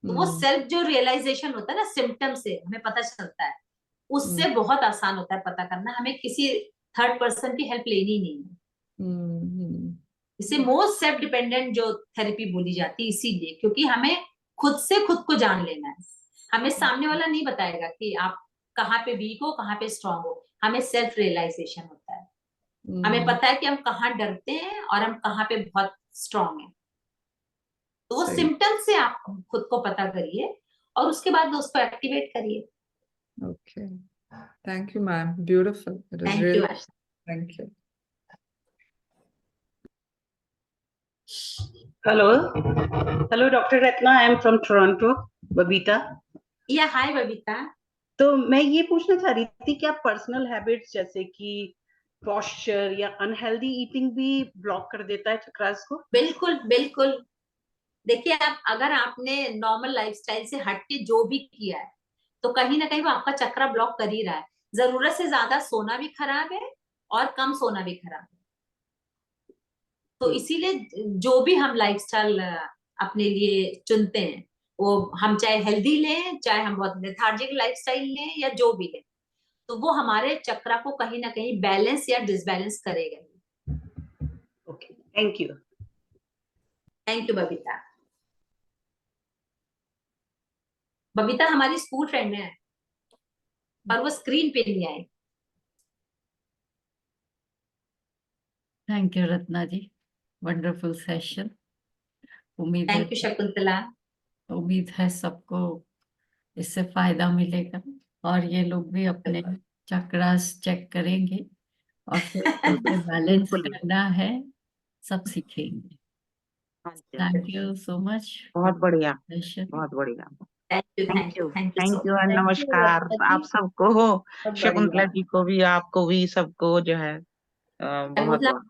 तो वो हम्म। सेल्फ जो रियलाइजेशन होता है ना, सिम्टम से हमें पता चलता है, हम्म। उससे बहुत आसान होता है पता करना, हमें किसी थर्ड पर्सन की हेल्प लेनी नहीं है। इसे मोस्ट सेल्फ डिपेंडेंट जो थेरेपी बोली जाती है, इसीलिए क्योंकि हमें खुद से खुद को जान लेना है। हमें सामने वाला नहीं बताएगा कि आप कहाँ पे वीक हो, कहाँ पे स्ट्रांग हो। हमें सेल्फ रियलाइजेशन होता है। हमें पता है कि हम कहाँ डरते हैं और हम कहाँ पे बहुत स्ट्रांग हैं। तो वो सही। सिम्टम्स से आप खुद को पता करिए और उसके बाद उसको एक्टिवेट करिए। Okay. Thank you, ma'am. Beautiful. It is thank you really. Asha. Thank you. Hello. Hello, Dr. Ratna. I am from Toronto, Babita. या हाय बबीता। तो मैं ये पूछना चाह रही थी कि आप पर्सनल हैबिट्स जैसे कि पोस्चर या अनहेल्दी ईटिंग भी ब्लॉक कर देता है चक्रास को? बिल्कुल बिल्कुल। देखिए, आप अगर आपने नॉर्मल लाइफस्टाइल से हट के जो भी किया है तो कहीं ना कहीं वो आपका चक्रा ब्लॉक कर ही रहा है। जरूरत से ज्यादा सोना भी खराब है और कम सोना भी खराब है। तो इसीलिए जो भी हम लाइफस्टाइल अपने लिए चुनते हैं, वो हम चाहे हेल्दी लें, चाहे हम बहुत लेथार्जिक लाइफस्टाइल लें या जो भी लें, तो वो हमारे चक्रा को कहीं ना कहीं बैलेंस या डिसबैलेंस करेगा। Okay, thank you. Thank you Babita. Babita हमारी स्कूल फ्रेंड है और वो स्क्रीन पे नहीं आई। Thank you Ratna ji, wonderful session. उम्मीद थैंक यू है शकुंतला। सबको इससे फायदा मिलेगा और ये लोग भी अपने चक्रास चेक करेंगे और फिर कैसे बैलेंस बिल्कुल। करना है सब सीखेंगे। Thank you so much. बहुत बढ़िया, सेशन। बहुत बढ़िया। Thank you thank thank you you, thank you so thank you and Thank you, नमस्कार रत्ना आप जी। सबको, बहुत शकुंतला बढ़िया। जी को भी, आपको भी, सबको जो है बहुत मतलब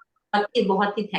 बहुत ही थैंक